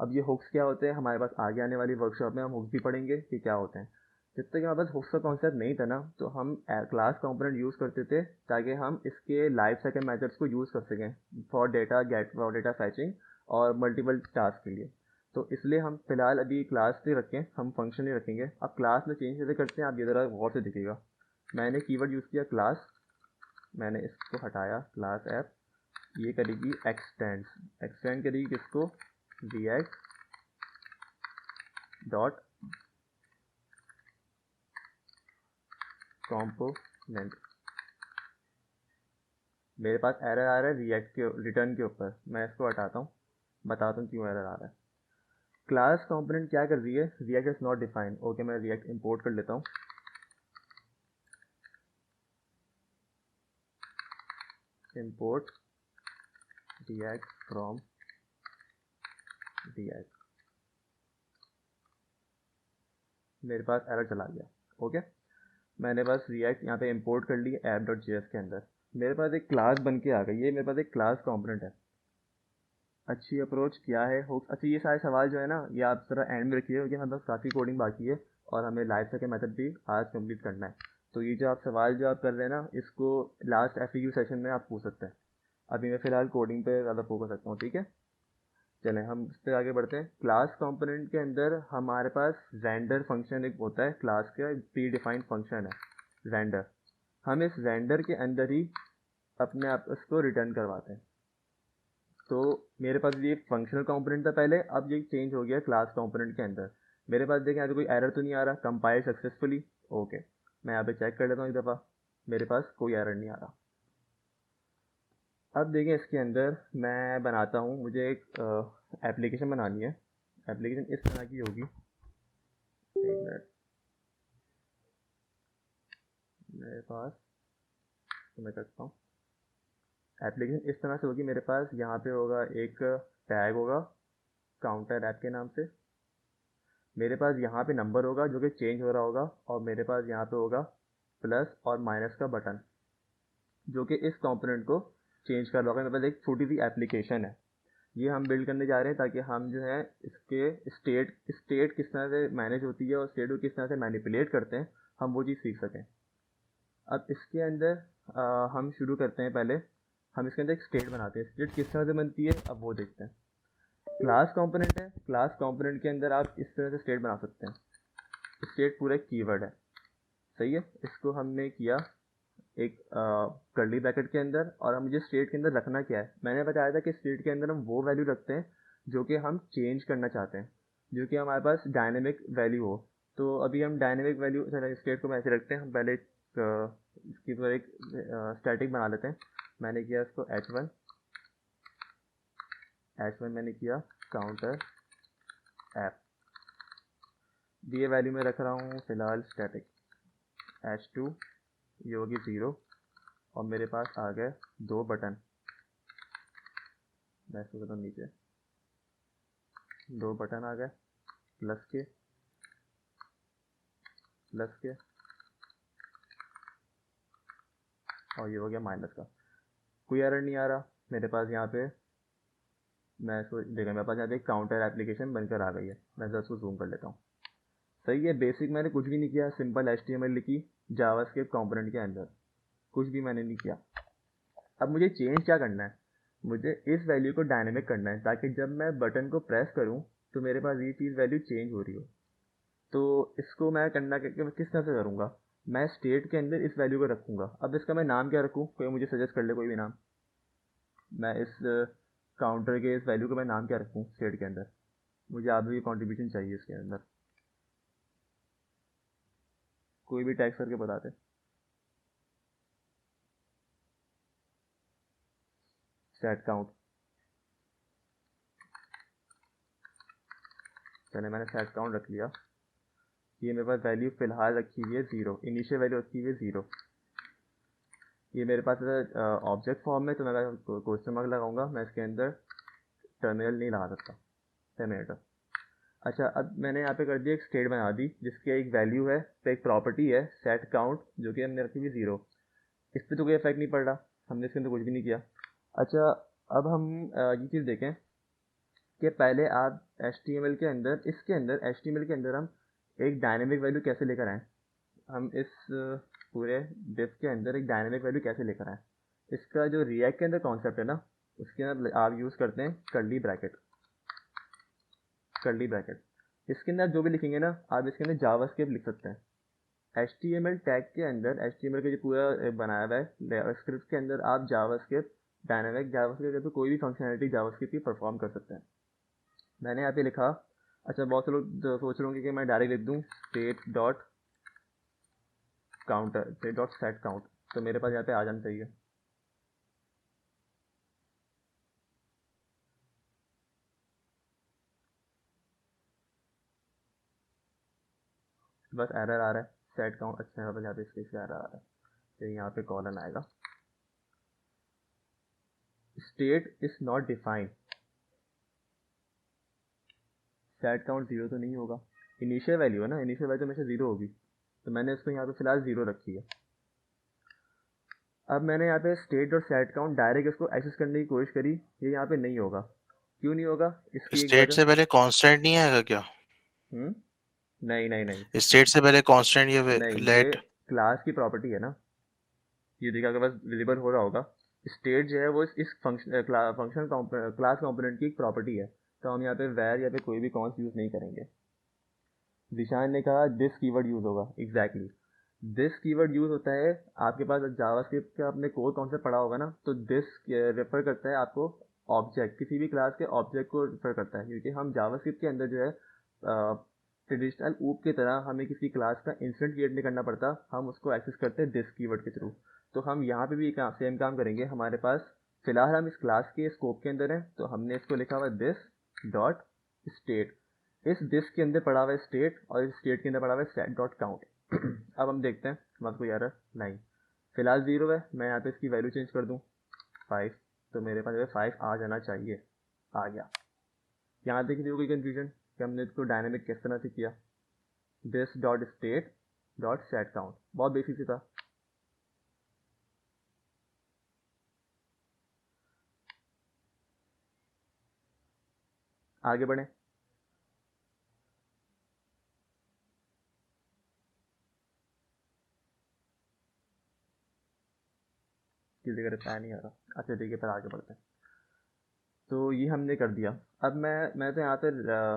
अब ये हुक्स क्या होते हैं, हमारे पास आगे आने वाली वर्कशॉप में हम हुक्स भी पढ़ेंगे कि क्या होते हैं। जब तक हमारे पास हुक्स का कॉन्सेप्ट नहीं था ना, तो हम क्लास कंपोनेंट यूज़ करते थे ताकि हम इसके लाइफ साइकिल मेथड्स को यूज़ कर सकें फॉर डेटा फैचिंग और मल्टीपल टास्क के लिए। तो इसलिए हम फिलहाल अभी क्लास नहीं रखें, हम फंक्शन ही रखेंगे। अब क्लास में चेंज कैसे करते हैं, आप ये ज़रा गौर से दिखेगा। मैंने कीवर्ड यूज़ किया क्लास, मैंने इसको हटाया क्लास ऐप, ये करेगी एक्सटेंड करेगी किसको, रिएक्ट डॉट कॉम्पोनेंट। मेरे पास एरर आ रहा है रिएक्ट के रिटर्न के ऊपर, मैं इसको हटाता हूँ, बताता हूँ क्यों एरर आ रहा है। क्लास कंपोनेंट क्या कर रही है, react is not defined. Okay, मैं रिएक्ट इंपोर्ट कर लेता हूँ। इंपोर्ट रिएक्ट फ्रॉम रिएक्ट, मेरे पास एरर चला गया। ओके, मैंने बस रिएक्ट यहाँ पे इंपोर्ट कर ली ऐप डॉट जे एस के अंदर। मेरे पास एक क्लास बन के आ गई, ये मेरे पास एक क्लास कंपोनेंट है। अच्छी अप्रोच क्या है हुक्स। अच्छा, ये सारे सवाल जो है ना, ये आप ज़रा एंड में रखिए, क्योंकि हमारे पास काफ़ी कोडिंग बाकी है और हमें लाइफ साइकिल मेथड भी आज कंप्लीट करना है। तो ये जो आप सवाल जो आप कर रहे हैं ना, इसको लास्ट FAQ सेशन में आप पूछ सकते हैं। अभी मैं फ़िलहाल कोडिंग पे ज़्यादा फोकस रखता हूँ, ठीक है। चलें हम इस पर आगे बढ़ते हैं। क्लास कंपोनेंट के अंदर हमारे पास रेंडर फंक्शन एक होता है, क्लास का प्री डिफाइंड फंक्शन है रेंडर। हम इस रेंडर के अंदर ही अपने आप इसको रिटर्न करवाते हैं। तो मेरे पास ये फंक्शनल कंपोनेंट था पहले, अब ये चेंज हो गया क्लास कंपोनेंट के अंदर। मेरे पास देखें यहाँ पे कोई एरर तो नहीं आ रहा, कंपाइल सक्सेसफुली। ओके, मैं यहाँ पे चेक कर लेता हूँ एक दफ़ा, मेरे पास कोई एरर नहीं आ रहा। अब देखें इसके अंदर मैं बनाता हूँ, मुझे एक एप्लीकेशन बनानी है। एप्लीकेशन इस तरह की होगी, एक मिनट, मेरे पास तो मैं करता हूँ। एप्लीकेशन इस तरह से होगी, मेरे पास यहाँ पे होगा एक टैग होगा काउंटर ऐप के नाम से, मेरे पास यहाँ पे नंबर होगा जो कि चेंज हो रहा होगा, और मेरे पास यहाँ पे होगा प्लस और माइनस का बटन जो कि इस कंपोनेंट को चेंज कर रहा होगा। मेरे पास एक छोटी सी एप्लीकेशन है, ये हम बिल्ड करने जा रहे हैं ताकि हम जो है इसके स्टेट किस तरह से मैनेज होती है और स्टेट को किस तरह से मैनिपुलेट करते हैं, हम वो चीज़ सीख सकें। अब इसके अंदर हम शुरू करते हैं, पहले हम इसके अंदर एक स्टेट बनाते हैं। स्टेट किस तरह से बनती है अब वो देखते हैं। क्लास कंपोनेंट है, क्लास कंपोनेंट के अंदर आप इस तरह से स्टेट बना सकते हैं। स्टेट पूरा एक कीवर्ड है, सही है। इसको हमने किया एक कर्ली ब्रैकेट के अंदर, और हम मुझे स्टेट के अंदर रखना क्या है, मैंने बताया था कि स्टेट के अंदर हम वो वैल्यू रखते हैं जो कि हम चेंज करना चाहते हैं, जो कि हमारे पास डायनेमिक वैल्यू हो। तो अभी हम डायनेमिक वैल्यू स्टेट को ऐसे रखते हैं। हम पहले इसकी तो एक स्टैटिक बना लेते हैं। मैंने किया इसको h1 मैंने किया काउंटर ऐप, दिए वैल्यू में रख रहा हूँ फिलहाल स्टैटिक h2, ये होगी 0 और मेरे पास आ गए 2 बटन। मैं इसको करता हूँ नीचे, 2 बटन आ गए प्लस के और ये हो गया माइनस का। कोई एरर नहीं आ रहा मेरे पास यहाँ पे। मैं इसको देखा, मेरे पास यहाँ पे एक काउंटर एप्लीकेशन बनकर आ गई है। मैं जरा उसको जूम कर लेता हूँ। सही है, बेसिक मैंने कुछ भी नहीं किया, सिंपल HTML लिखी जावास्क्रिप्ट कंपोनेंट के अंदर, कुछ भी मैंने नहीं किया। अब मुझे चेंज क्या करना है, मुझे इस वैल्यू को डायनेमिक करना है ताकि जब मैं बटन को प्रेस करूँ तो मेरे पास ये चीज़ वैल्यू चेंज हो रही हो। तो इसको मैं करना मैं किस तरह से करूँगा, मैं स्टेट के अंदर इस वैल्यू को रखूँगा। अब इसका मैं नाम क्या रखूँ, कोई मुझे सजेस्ट कर ले कोई भी नाम। मैं इस काउंटर के इस वैल्यू को मैं नाम क्या रखूँ स्टेट के अंदर, मुझे आप भी कॉन्ट्रीब्यूशन चाहिए इसके अंदर। कोई भी टैग करके बताते। सेट काउंट, चले मैंने सेट काउंट रख लिया। ये मेरे पास वैल्यू फ़िलहाल रखी हुई है 0, इनिशियल वैल्यू रखी हुई है 0। ये मेरे पास ऑब्जेक्ट फॉर्म में, तो मैं क्वेश्चन मार्क लगाऊंगा, मैं इसके अंदर टर्मिनल नहीं लगा सकता, टर्मिनेटर। अच्छा, अब मैंने यहाँ पे कर दिया एक स्टेट बना दी जिसकी एक वैल्यू है, तो एक प्रॉपर्टी है सेट काउंट जो कि हमने रखी हुई 0। इस पर तो कोई इफेक्ट नहीं पड़ रहा, हमने इसके अंदर कुछ भी नहीं किया। अच्छा, अब हम ये चीज़ देखें कि पहले आप HTML के अंदर, इसके अंदर HTML के अंदर हम एक डायनेमिक वैल्यू कैसे लेकर आएँ। हम इस पूरे डिफ के अंदर एक डायनेमिक वैल्यू कैसे लेकर आएँ। इसका जो रिएक्ट के अंदर कॉन्सेप्ट है ना, उसके अंदर आप यूज़ करते हैं कर्ली ब्रैकेट। इसके अंदर जो भी लिखेंगे ना, आप इसके अंदर जावास्क्रिप्ट लिख सकते हैं। HTML टैग के अंदर, HTML का जो पूरा बनाया हुआ है स्क्रिप्ट के अंदर, आप जावास्क्रिप्ट, डायनेमिक जावास्क्रिप्ट, तो कोई भी फंक्शनैलिटी जावास्क्रिप्ट की परफॉर्म कर सकते हैं। मैंने यहाँ पे लिखा। अच्छा, बहुत से लोग सोच रहे होंगे कि मैं डायरेक्ट लिख दूँ state dot counter, state dot set count, तो मेरे पास यहाँ पे आ जाना चाहिए। बस एरर आ रहा है सेट काउंट। अच्छा, यहाँ पे इसके एरर आ रहा है, तो यहाँ पे कॉलन आएगा state is not defined. Set count 0 तो नहीं होगा, इनिशियल वैल्यू है ना, इनिशियल वैल्यू तो हमेशा 0 होगी, तो मैंने इसको यहाँ पे फिलहाल 0 रखी है। अब मैंने यहाँ पे स्टेट और सेट काउंट डायरेक्ट इसको एक्सेस करने की कोशिश करी, ये यहाँ पे नहीं होगा। क्यों नहीं होगा, इसकी एक स्टेट वजह। से पहले कांस्टेंट नहीं आएगा क्या? नहीं नहीं नहीं स्टेट से पहले कांस्टेंट या नहीं, ये लेट? क्लास की प्रॉपर्टी है ना, ये देखा अगर बस विजिबल हो रहा होगा। स्टेट जो है वो इस फंक्शन क्लास कंपोनेंट की एक प्रॉपर्टी है, तो हम यहाँ पे वैर या पे कोई भी कॉन्स यूज़ नहीं करेंगे। दिशान ने कहा दिस कीवर्ड यूज़ होगा, एग्जैक्टली दिस कीवर्ड यूज़ होता है। आपके पास जावास्क्रिप्ट का आपने कोर कॉन्सेप्ट पढ़ा होगा ना, तो दिस रेफर करता है आपको ऑब्जेक्ट, किसी भी क्लास के ऑब्जेक्ट को रेफर करता है, क्योंकि हम जावास्क्रिप्ट के अंदर जो है ट्रेडिशनल ऊप की तरह हमें किसी क्लास का इंस्टेंट क्रिएट नहीं करना पड़ता, हम उसको एक्सेस करते हैं दिस कीवर्ड के थ्रू। तो हम यहाँ पे भी सेम काम करेंगे। हमारे पास फिलहाल हम इस क्लास के स्कोप के अंदर हैं, तो हमने इसको लिखा हुआ दिस डॉट स्टेट। इस दिस के अंदर पड़ा हुआ है स्टेट, और इस स्टेट के अंदर पड़ा हुआ है सेट डॉट काउंट। अब हम देखते हैं हमारे को यार नहीं, फिलहाल 0 है, मैं यहाँ पे इसकी वैल्यू चेंज कर दूँ 5, तो मेरे पास 5 आ जाना चाहिए, आ गया। यहाँ पे किसी को कोई कन्फ्यूजन कि हमने इसको डायनेमिक किस तरह से किया। This dot state dot set count, बहुत बेसिक से था। आगे बढ़ें। किसी का रिप्लाई नहीं आ रहा, अच्छा ठीक है, फिर आगे बढ़ते हैं। तो ये हमने कर दिया। अब मैं तो यहाँ पे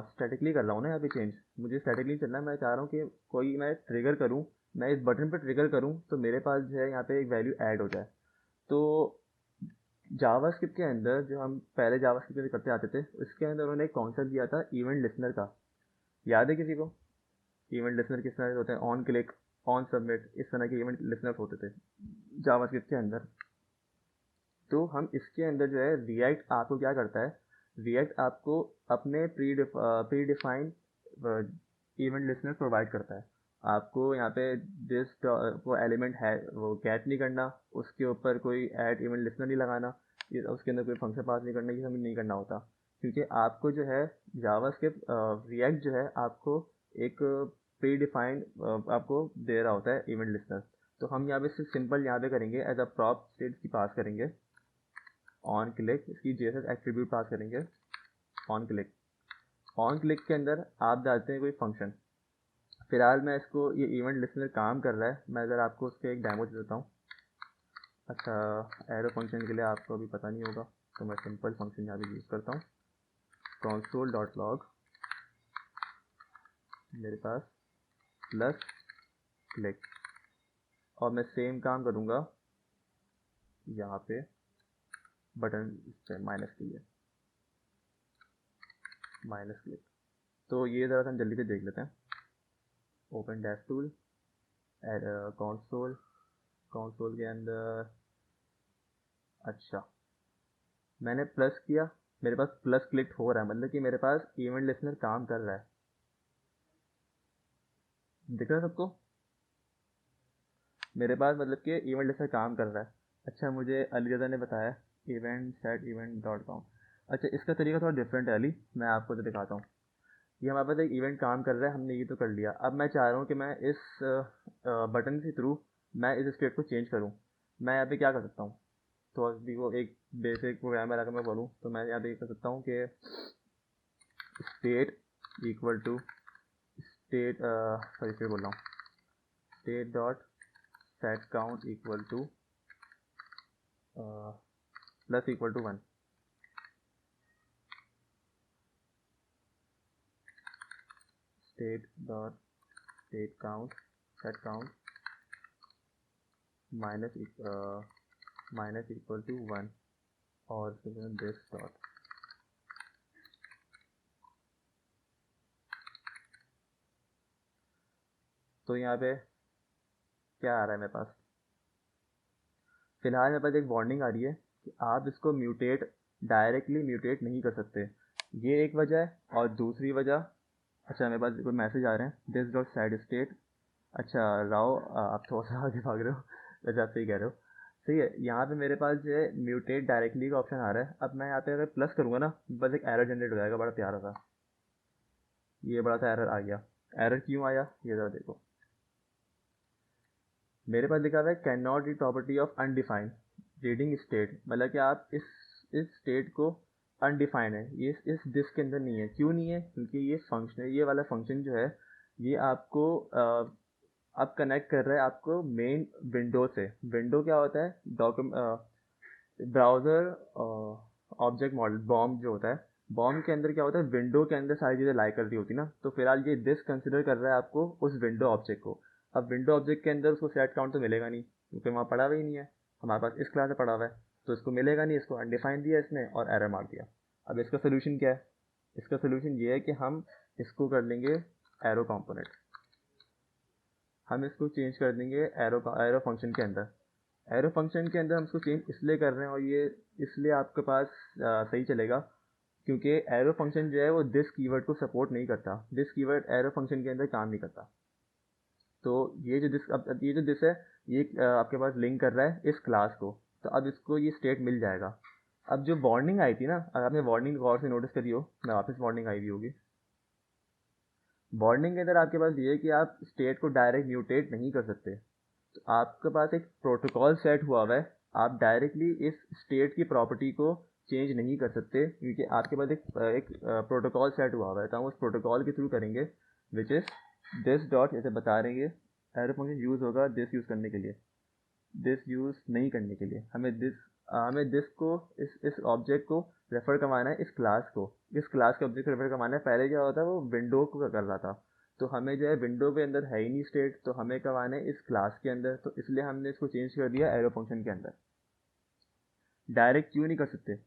स्टैटिकली कर रहा हूँ ना, यहाँ पे चेंज मुझे स्टैटिकली चलना है। मैं चाह रहा हूँ कि कोई मैं ट्रिगर करूँ, मैं इस बटन पर ट्रिगर करूँ तो मेरे पास जो है यहाँ पे एक वैल्यू ऐड हो जाए। तो जावास्क्रिप्ट के अंदर जो हम पहले जावास्क्रिप्ट में करते आते थे, उसके अंदर उन्होंने एक कॉन्सेप्ट दिया था इवेंट लिसनर का, याद है किसी को? इवेंट लिसनर किस तरह के होते हैं, ऑन क्लिक, ऑन सबमिट, इस तरह के इवेंट लिसनर्स होते थे जावास्क्रिप्ट के अंदर। तो हम इसके अंदर जो है रिएक्ट आपको क्या करता है, रिएक्ट आपको अपने pre defined event listener provide करता है। आपको यहाँ पे दिस वो एलिमेंट है वो गेट नहीं करना, उसके ऊपर कोई ऐड इवेंट लिसनर नहीं लगाना, उसके अंदर कोई फंक्शन पास नहीं करना, ये सब नहीं करना होता, क्योंकि आपको जो है जावास्क्रिप्ट रिएक्ट जो है आपको एक प्री डिफाइंड आपको दे रहा होता है इवेंट लिसनर। तो हम यहाँ पे सिर्फ सिंपल यहाँ पे करेंगे एज अ प्रॉप स्टेट की पास करेंगे ऑन क्लिक, इसकी जेएसएस एट्रीब्यूट पास करेंगे ऑन क्लिक। ऑन क्लिक के अंदर आप डालते हैं कोई फंक्शन। फिलहाल मैं इसको ये इवेंट लिसनर काम कर रहा है, मैं अगर आपको उसके एक डेमो दे देता हूँ। अच्छा, एरो फंक्शन के लिए आपको अभी पता नहीं होगा, तो मैं सिंपल फंक्शन यहाँ पे यूज़ करता हूँ, console.log, मेरे पास प्लस क्लिक, और मैं सेम काम करूँगा यहाँ पे बटन पे माइनस के लिए, माइनस क्लिक। तो ये ज़रा हम जल्दी से देख लेते हैं। Open dev tool, console, console के अंदर, अच्छा मैंने प्लस किया, मेरे पास प्लस क्लिक हो रहा है, मतलब कि मेरे पास इवेंट लिसनर काम कर रहा है। दिख रहा है सबको? मेरे पास मतलब कि इवेंट लिसनर काम कर रहा है। अच्छा, मुझे अलीज़ा ने बताया event set event dot com. अच्छा, इसका तरीका थोड़ा डिफरेंट है अली, मैं आपको तो दिखाता हूँ। ये हमारे पास एक इवेंट काम कर रहा है, हमने ये तो कर लिया। अब मैं चाह रहा हूँ कि मैं इस बटन के थ्रू मैं इस स्टेट को चेंज करूँ। मैं यहाँ पे क्या कर सकता हूँ, तो अभी वो एक बेसिक प्रोग्रामर अगर मैं बोलूँ तो मैं यहाँ पे कर सकता हूँ कि state equal to state, sorry state बोल रहा हूँ, state dot set count equal to plus equal to 1। State dot state count set count minus equal to 1 और दिस डॉट। तो यहाँ पे क्या आ रहा है मेरे पास, फिलहाल मेरे पास एक वार्निंग आ रही है कि आप इसको म्यूटेट डायरेक्टली म्यूटेट नहीं कर सकते। ये एक वजह है, और दूसरी वजह, अच्छा मेरे पास कोई मैसेज आ रहे हैं, दिस डॉट सेट स्टेट। अच्छा राव, आप थोड़ा सा आगे भाग रहे हो, वैसे आप सही कह रहे हो, सही है। यहाँ पे मेरे पास जो है म्यूटेट डायरेक्टली का ऑप्शन आ रहा है। अब मैं यहाँ पे अगर प्लस करूँगा ना, बस एक एरर जनरेट हो जाएगा, बड़ा प्यारा सा, ये बड़ा सा एरर आ गया। एरर क्यों आया ये ज़रा देखो, मेरे पास लिखा हुआ है can not read property of undefined reading state, मतलब कि आप इस स्टेट को अनडिफाइंड है, ये इस दिस के अंदर नहीं है। क्यों नहीं है? क्योंकि ये फंक्शन, ये वाला फंक्शन जो है ये आपको अब कनेक्ट कर रहा है आपको मेन विंडो से। विंडो क्या होता है? ब्राउज़र ऑब्जेक्ट मॉडल बॉम जो होता है, बॉम के अंदर क्या होता है, विंडो के अंदर सारी चीज़ें लाई कर रही होती ना। तो फिलहाल ये दिस कंसिडर कर रहा है आपको उस विंडो ऑब्जेक्ट को। अब विंडो ऑब्जेक्ट के अंदर उसको सेट काउंट तो मिलेगा नहीं, क्योंकि वहाँ पड़ा हुआ ही नहीं है, हमारे पास इस क्लास में पड़ा हुआ है, तो इसको मिलेगा नहीं। इसको अनडिफाइंड दिया इसने और एरर मार दिया। अब इसका सोल्यूशन क्या है? इसका सोल्यूशन ये है कि हम इसको कर लेंगे एरो कंपोनेंट, हम इसको चेंज कर देंगे एरो फंक्शन के अंदर। एरो फंक्शन के अंदर हम इसको चेंज इसलिए कर रहे हैं, और ये इसलिए आपके पास सही चलेगा क्योंकि एरो फंक्शन जो है वो दिस कीवर्ड को सपोर्ट नहीं करता। दिस कीवर्ड एरो फंक्शन के अंदर काम नहीं करता। तो ये जो दिस, अब ये जो दिस है ये आपके पास लिंक कर रहा है इस क्लास को, तो अब इसको ये स्टेट मिल जाएगा। अब जो वार्निंग आई थी ना, अगर आपने वार्निंग गौर से नोटिस करी हो, मैं वापस वार्निंग आई हुई होगी। वार्निंग के अंदर आपके पास ये है कि आप स्टेट को डायरेक्ट म्यूटेट नहीं कर सकते। तो आपके पास एक प्रोटोकॉल सेट हुआ हुआ है, आप डायरेक्टली इस स्टेट की प्रॉपर्टी को चेंज नहीं कर सकते, क्योंकि आपके पास एक प्रोटोकॉल सेट हुआ हुआ है। तो हम उस प्रोटोकॉल के थ्रू करेंगे, विच इज़ दिस डॉट, जैसे बता रहे हैं एरो फंक्शन यूज़ होगा दिस यूज़ करने के लिए, दिस यूज़ नहीं करने के लिए। हमें दिस को इस ऑब्जेक्ट को रेफ़र करवाना है, इस क्लास को, इस क्लास के ऑब्जेक्ट को रेफ़र करवाना है। पहले क्या होता है, वो विंडो को कर रहा था, तो हमें जो है विंडो के अंदर है ही नहीं स्टेट, तो हमें करवाना है इस क्लास के अंदर। तो इसलिए हमने इसको चेंज कर दिया एरो फंक्शन के अंदर। डायरेक्ट क्यों नहीं कर सकते?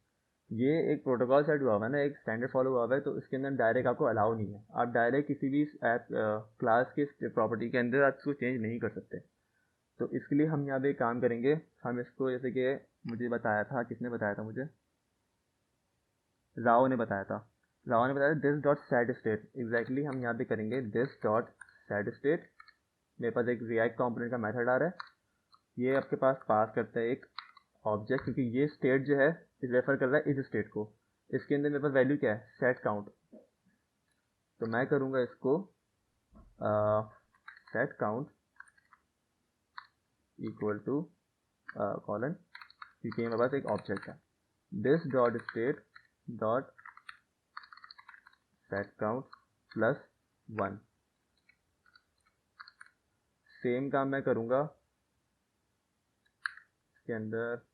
ये एक प्रोटोकॉल सेट हुआ हुआ है ना, एक स्टैंडर्ड फॉलो हुआ हुआ है, तो इसके अंदर डायरेक्ट आपको अलाउ नहीं है, आप डायरेक्ट किसी भी ऐप क्लास के प्रॉपर्टी के अंदर आप इसको चेंज नहीं कर सकते। तो इसके लिए हम यहाँ पे एक काम करेंगे, हम इसको जैसे कि मुझे बताया था, किसने बताया था मुझे, राव ने बताया था। राव ने बताया this dot set state, exactly हम यहाँ पे करेंगे दिस डॉट सेट स्टेट। मेरे पास एक रिएक्ट कंपोनेंट का मेथड आ रहा है, ये आपके पास करता है एक ऑब्जेक्ट, क्योंकि ये स्टेट जो है रेफर कर रहा है इस स्टेट को। इसके अंदर मेरे पास वैल्यू क्या है, सेट काउंट। तो मैं करूँगा इसको set count equal to colon, क्योंकि मेरे पास एक ऑब्जेक्ट है, this dot state dot set count plus 1। Same काम मैं करूँगा इसके अंदर,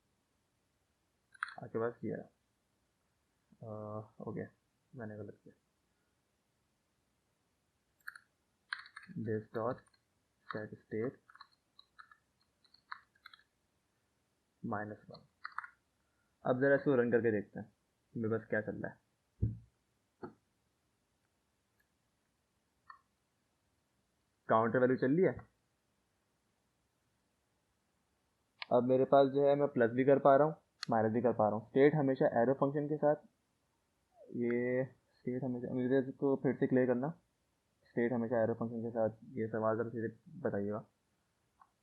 आपके पास किया है ओके, मैंने गलत किया, दिस डॉट सेट स्टेट -1। अब ज़रा इसको रन करके देखते हैं मेरे पास क्या चल रहा है। काउंटर वैल्यू चल रही है। अब मेरे पास जो है मैं प्लस भी कर पा रहा हूँ, माइनस भी कर पा रहा हूँ। स्टेट हमेशा एरो फंक्शन के साथ, ये स्टेट हमेशा, मुझे इसको फिर से क्लियर करना, स्टेट हमेशा एरो फंक्शन के साथ, ये सवाल ज़रा सीधे बताइएगा।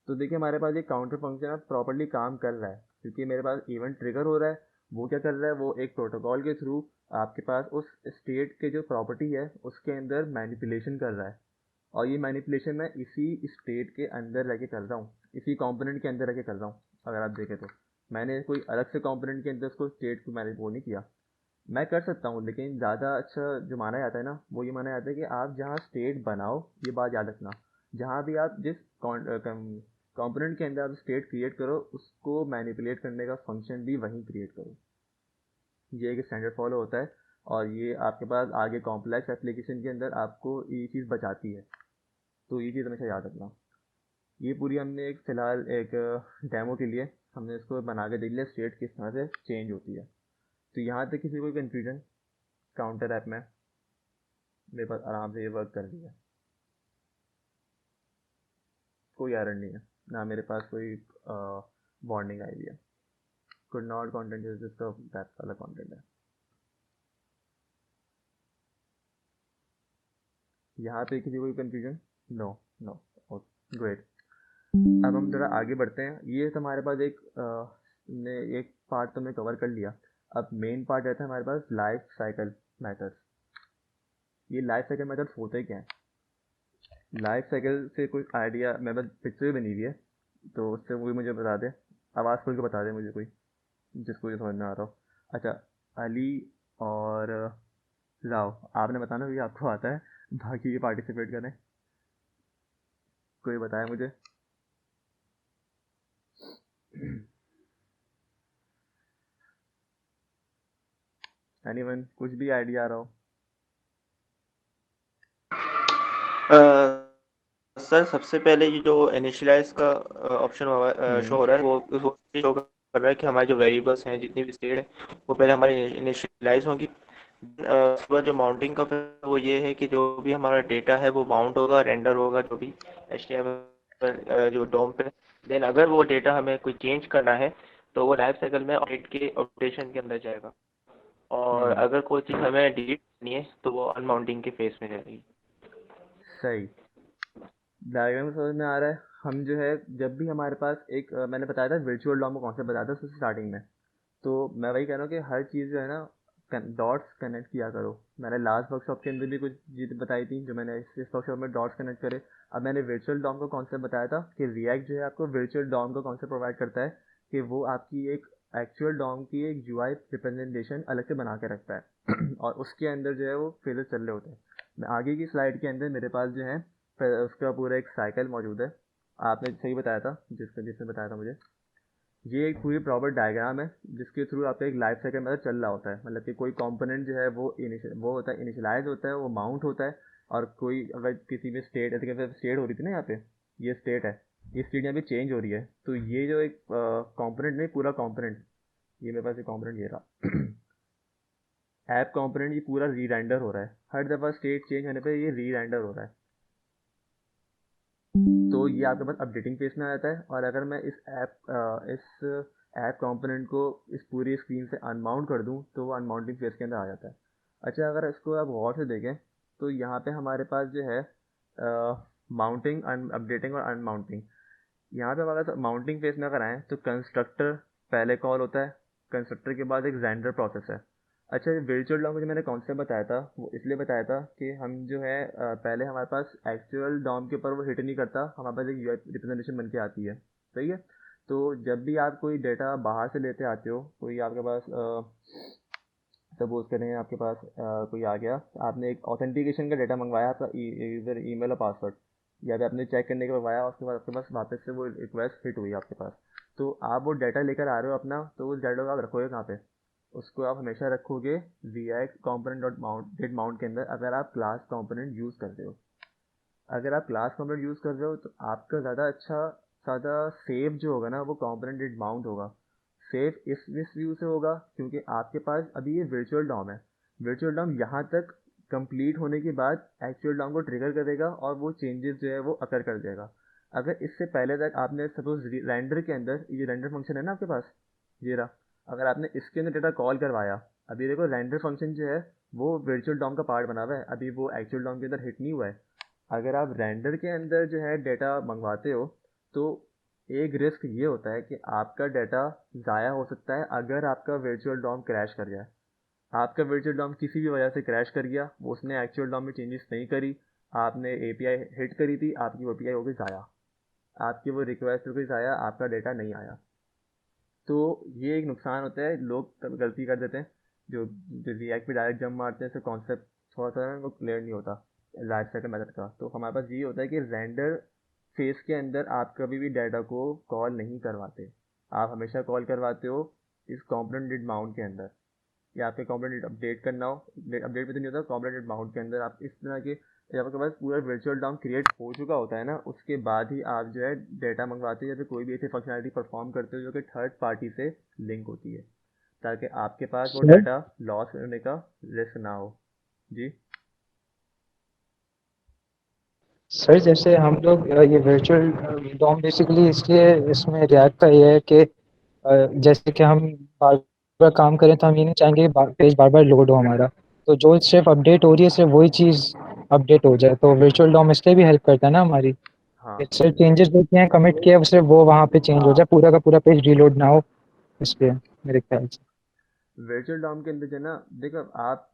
तो देखिए हमारे पास ये काउंटर फंक्शन अब प्रॉपर्ली काम कर रहा है, क्योंकि मेरे पास इवेंट ट्रिगर हो रहा है। वो क्या कर रहा है, वो एक प्रोटोकॉल के थ्रू आपके पास उस स्टेट के जो प्रॉपर्टी है उसके अंदर मैनिपुलेशन कर रहा है, और ये मैनिपुलेशन मैं इसी स्टेट के अंदर रह के कर रहा हूँ, इसी कंपोनेंट के अंदर रह के कर रहा हूँ। अगर आप देखें तो मैंने कोई अलग से कंपोनेंट के अंदर उसको स्टेट को मैंने वो नहीं किया। मैं कर सकता हूँ, लेकिन ज़्यादा अच्छा जो माना जाता है ना, वो ये माना जाता है कि आप जहाँ स्टेट बनाओ, ये बात याद रखना, जहाँ भी आप जिस कंपोनेंट के अंदर आप स्टेट क्रिएट करो, उसको मैनिपुलेट करने का फंक्शन भी वहीं क्रिएट करो। ये एक स्टैंडर्ड फॉलो होता है, और ये आपके पास आगे कॉम्प्लेक्स एप्लीकेशन के अंदर आपको ये चीज़ बचाती है। तो ये चीज़ हमेशा याद रखना। ये पूरी हमने एक फ़िलहाल एक डेमो के लिए हमने इसको बना के देख लिया, स्टेट किस तरह से चेंज होती है। तो यहाँ तक किसी को कन्फ्यूजन, काउंटर ऐप में मेरे पास आराम से ये वर्क कर रही है, कोई एरर नहीं है, ना मेरे पास कोई वार्निंग आई हुई है। कुड नॉट कंटेंट जिसका दैट वाला कंटेंट है। यहाँ पे किसी को कन्फ्यूजन, नो नो, ग्रेट। अब हम थोड़ा आगे बढ़ते हैं। ये तो हमारे पास ने एक पार्ट तो हमने कवर कर लिया। अब मेन पार्ट रहता है हमारे पास लाइफ साइकिल मेथड्स। ये लाइफ साइकिल मेथड्स होते क्या हैं? लाइफ साइकिल से कुछ आइडिया, मेरे पास पिक्चर भी बनी हुई है, तो उससे वो भी मुझे बता दे, आवाज़ खोल के बता दे मुझे कोई, जिसको ये समझ में आ रहा हो। अच्छा, अली और राव, आपने बताना भी आपको आता है, बाकी ये पार्टिसिपेट करें, कोई बताए मुझे। एनीवन, कुछ भी आइडिया आ रहा हो? सर सबसे पहले ये जो इनिशियलाइज का ऑप्शन शो हो रहा है, वो शो कर रहा है कि हमारे जो वेरिएबल्स हैं, जितनी भी स्टेट है, वो पहले हमारी इनिशियलाइज होगी। उसके बाद जो माउंटिंग का वो ये है कि जो भी हमारा डेटा है वो माउंट होगा, रेंडर होगा, जो भी HTML जो डोम पे। देन अगर वो डेटा हमें कोई चेंज करना है तो वो लाइफ साइकिल में ऑपरेट के ऑपरेशन के अंदर जाएगा, और अगर कोई चीज़ हमें डिलीट करनी है तो वो अनमाउंटिंग के फेस में जाएगी। सही, डायग्राम समझ में आ रहा है। हम जो है जब भी हमारे पास एक मैंने बताया था वर्चुअल डॉम का कॉन्सेप्ट बताया था उससे स्टार्टिंग में, तो मैं वही कह रहा हूँ कि हर चीज़ जो है ना डॉट्स कनेक्ट किया करो। मैंने लास्ट वर्कशॉप के अंदर भी कुछ चीज़ बताई थी जो मैंने इस वर्कशॉप में डॉट्स कनेक्ट करे। अब मैंने वर्चुअल डॉम का कॉन्सेप्ट बताया था कि रिएक्ट जो है आपको वर्चुअल डॉम का कॉन्सेप्ट प्रोवाइड करता है, कि वो आपकी एक एक्चुअल डॉम की एक यूआई रिप्रेजेंटेशन अलग से बना के रखता है और उसके अंदर जो है वो फेजेस चल रहे होते हैं। मैं आगे की स्लाइड के अंदर मेरे पास जो है उसका पूरा एक साइकिल मौजूद है। आपने सही बताया था, जिसने बताया था मुझे, ये एक पूरी प्रॉपर डायग्राम है जिसके थ्रू आपका एक लाइफ साइकिल मतलब चल रहा होता है। मतलब कि कोई कंपोनेंट जो है वो होता है इनिशियलाइज होता है, वो माउंट होता है, और कोई अगर किसी भी स्टेट, ऐसे स्टेट हो रही थी ना यहाँ पे, ये स्टेट है, ये स्टेट यहाँ पे चेंज हो रही है, तो ये जो एक कंपोनेंट नहीं, पूरा कंपोनेंट, ये मेरे पास एक कंपोनेंट ये रहा ऐप कंपोनेंट ये पूरा री रेंडर हो रहा है, हर दफ़ा स्टेट चेंज होने पे ये री रेंडर हो रहा है। तो ये आपके पास अपडेटिंग फेज में आ जाता है। और अगर मैं इस ऐप कंपोनेंट को इस पूरी स्क्रीन से अनमाउंट कर दूं तो वो अनमाउंटिंग फेज के अंदर आ जाता है। अच्छा, अगर इसको आप गौर से देखें तो यहाँ पे हमारे पास जो है माउंटिंग, अपडेटिंग और अनमाउंटिंग। यहाँ पे हमारे माउंटिंग फेज में अगर आए तो कंस्ट्रक्टर पहले कॉल होता है, कंस्ट्रक्टर के बाद एक रेंडर प्रोसेस है। अच्छा, वर्चुअल डॉम को जो मैंने कॉन्सेप्ट बताया था वो इसलिए बताया था कि हम जो है पहले हमारे पास एक्चुअल डॉम के ऊपर वो हिट नहीं करता, हमारे पास एक रिप्रेजेंटेशन बन के आती है। सही है। तो जब भी आप कोई डेटा बाहर से लेते आते हो, कोई आपके पास सपोज करें आपके पास कोई आ गया, आपने एक ऑथेंटिकेशन का डेटा मंगवाया, आपका यूज़र ईमेल और पासवर्ड, या फिर आपने चेक करने के बाद मंगवाया, उसके बाद आपके पास वापस से वो रिक्वेस्ट हिट हुई आपके पास। तो आप वो डाटा लेकर आ रहे हो अपना, तो उस डाटा को आप रखोगे कहाँ पे? उसको आप हमेशा रखोगे React component dot mount get mount के अंदर, अगर आप क्लास कंपोनेंट यूज़ कर रहे हो। अगर आप क्लास कंपोनेंट यूज़ कर रहे हो तो आपका ज़्यादा अच्छा, ज़्यादा सेफ जो होगा ना वो कंपोनेंट गेट माउंट होगा। सेफ इस व्यू से होगा क्योंकि आपके पास अभी ये वर्चुअल डॉम है। वर्चुअल डॉम यहाँ तक कंप्लीट होने के बाद एक्चुअल डॉम को ट्रिगर करेगा और वो चेंजेस जो है वो अकर कर देगा। अगर इससे पहले तक आपने सपोज रेंडर के अंदर, ये रेंडर फंक्शन है ना आपके पास, ये रहा, अगर आपने इसके अंदर डेटा कॉल करवाया, अभी देखो रेंडर फंक्शन जो है वो वर्चुअल डॉम का पार्ट बना हुआ है, अभी वो एक्चुअल डॉम के अंदर हिट नहीं हुआ है। अगर आप रेंडर के अंदर जो है डेटा मंगवाते हो तो एक रिस्क ये होता है कि आपका डाटा ज़ाया हो सकता है अगर आपका वर्चुअल डॉम क्रैश कर जाए। आपका वर्चुअल डॉम किसी भी वजह से क्रैश कर गया, वो उसने एक्चुअल डॉम में चेंजेस नहीं करी, आपने एपीआई हिट करी थी, आपकी वो एपीआई हो गई ज़ाया, आपकी वो रिक्वेस्ट हो गई ज़ाया, आपका डाटा नहीं आया। तो ये एक नुकसान होता है, लोग तब गलती कर देते हैं, जो रिएक्ट पे डायरेक्ट जंप मारते हैं, तो कॉन्सेप्ट थोड़ा सा वो क्लियर नहीं होता लाइफ साइकिल मेथड का। तो हमारे पास ये होता है कि रेंडर फेज के अंदर आप कभी भी डाटा को कॉल नहीं करवाते, आप हमेशा कॉल करवाते हो इस कॉम्पोनेंट डिड माउंट के अंदर, या आपके कॉम्पोनेंट अपडेट करना हो, अपडेट पे तो नहीं होता, कॉम्पोनेंट माउंट के अंदर आप इस तरह के, जब आपके पास पूरा वर्चुअल डॉम क्रिएट हो चुका होता है ना, उसके बाद ही आप जो है डेटा मंगवाते हो या फिर कोई भी ऐसी फंक्शनलिटी परफॉर्म करते हो जो कि थर्ड पार्टी से लिंक होती है, ताकि आपके पास वो सर डाटा लॉस होने का रिस्क ना हो। जी। सर जैसे हम लोग ये वर्चुअल डॉम बेसिकली इसलिए इसमें रिएक्ट का ये है कि जैसे कि हम बार बार काम करें तो हम ये नहीं चाहेंगे कि पेज बार बार लोड हो हमारा, तो जो सिर्फ अपडेट हो रही है सिर्फ वही चीज़ अपडेट हो जाए। तो वर्चुअल डॉम इसलिए भी हेल्प करता है ना हमारी, हाँ। सिर्फ चेंजेस जो किए हैं कमिट किया है सिर्फ वो वहाँ पे चेंज हो जाए, पूरा का पूरा पेज रीलोड ना हो, इसलिए मेरे ख्याल से। वर्चुअल डॉम के अंदर जो है ना, देखो आप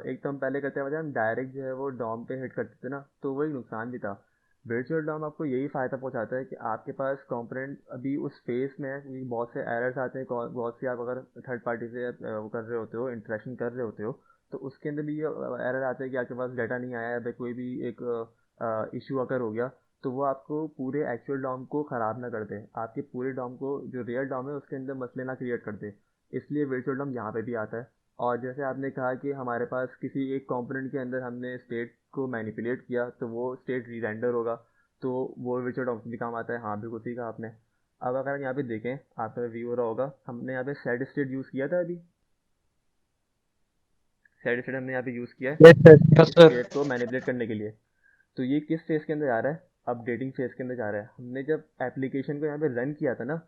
एक तो हम पहले करते हैं हम डायरेक्ट जो है वो डॉम पे हिट करते थे ना, तो वही नुकसान भी था। वर्चुअल डॉम आपको यही फ़ायदा पहुंचाता है कि आपके पास कंपोनेंट अभी उस फेस में है, क्योंकि बहुत से एरर्स आते हैं, बहुत सी आप अगर थर्ड पार्टी से वो कर रहे होते हो, इंटरेक्शन कर रहे होते हो, तो उसके अंदर भी ये एरर आते हैं कि आपके पास डाटा नहीं आया, या कोई भी एक इशू अगर हो गया, तो वो आपको पूरे एक्चुअल डॉम को ख़राब ना कर दे, आपके पूरे डॉम को, जो रियल डॉम है उसके अंदर मसले ना क्रिएट कर दे। इसलिए वर्चुअल डॉम यहाँ पे भी आता है। और जैसे आपने कहा कि हमारे पास किसी एक कंपोनेंट के अंदर हमने स्टेट को मैनिपुलेट किया तो वो स्टेट री रेंडर होगा, तो वो वर्चुअल डॉम भी काम आता है। हाँ, बिल्कुल सही कहा आपने। अब अगर हम यहाँ पे देखें, आपका व्यू हो रहा होगा, हमने यहाँ पे सेट स्टेट यूज़ किया था अभी, सेट स्टेट हमने यहाँ पे यूज़ किया है yes sir, yes sir. State को मैनिपुलेट करने के लिए। तो ये किस फेज़ के अंदर जा रहा है? अपडेटिंग फेज़ के अंदर जा रहा है। हमने जब एप्लीकेशन को यहाँ पे रन किया था ना,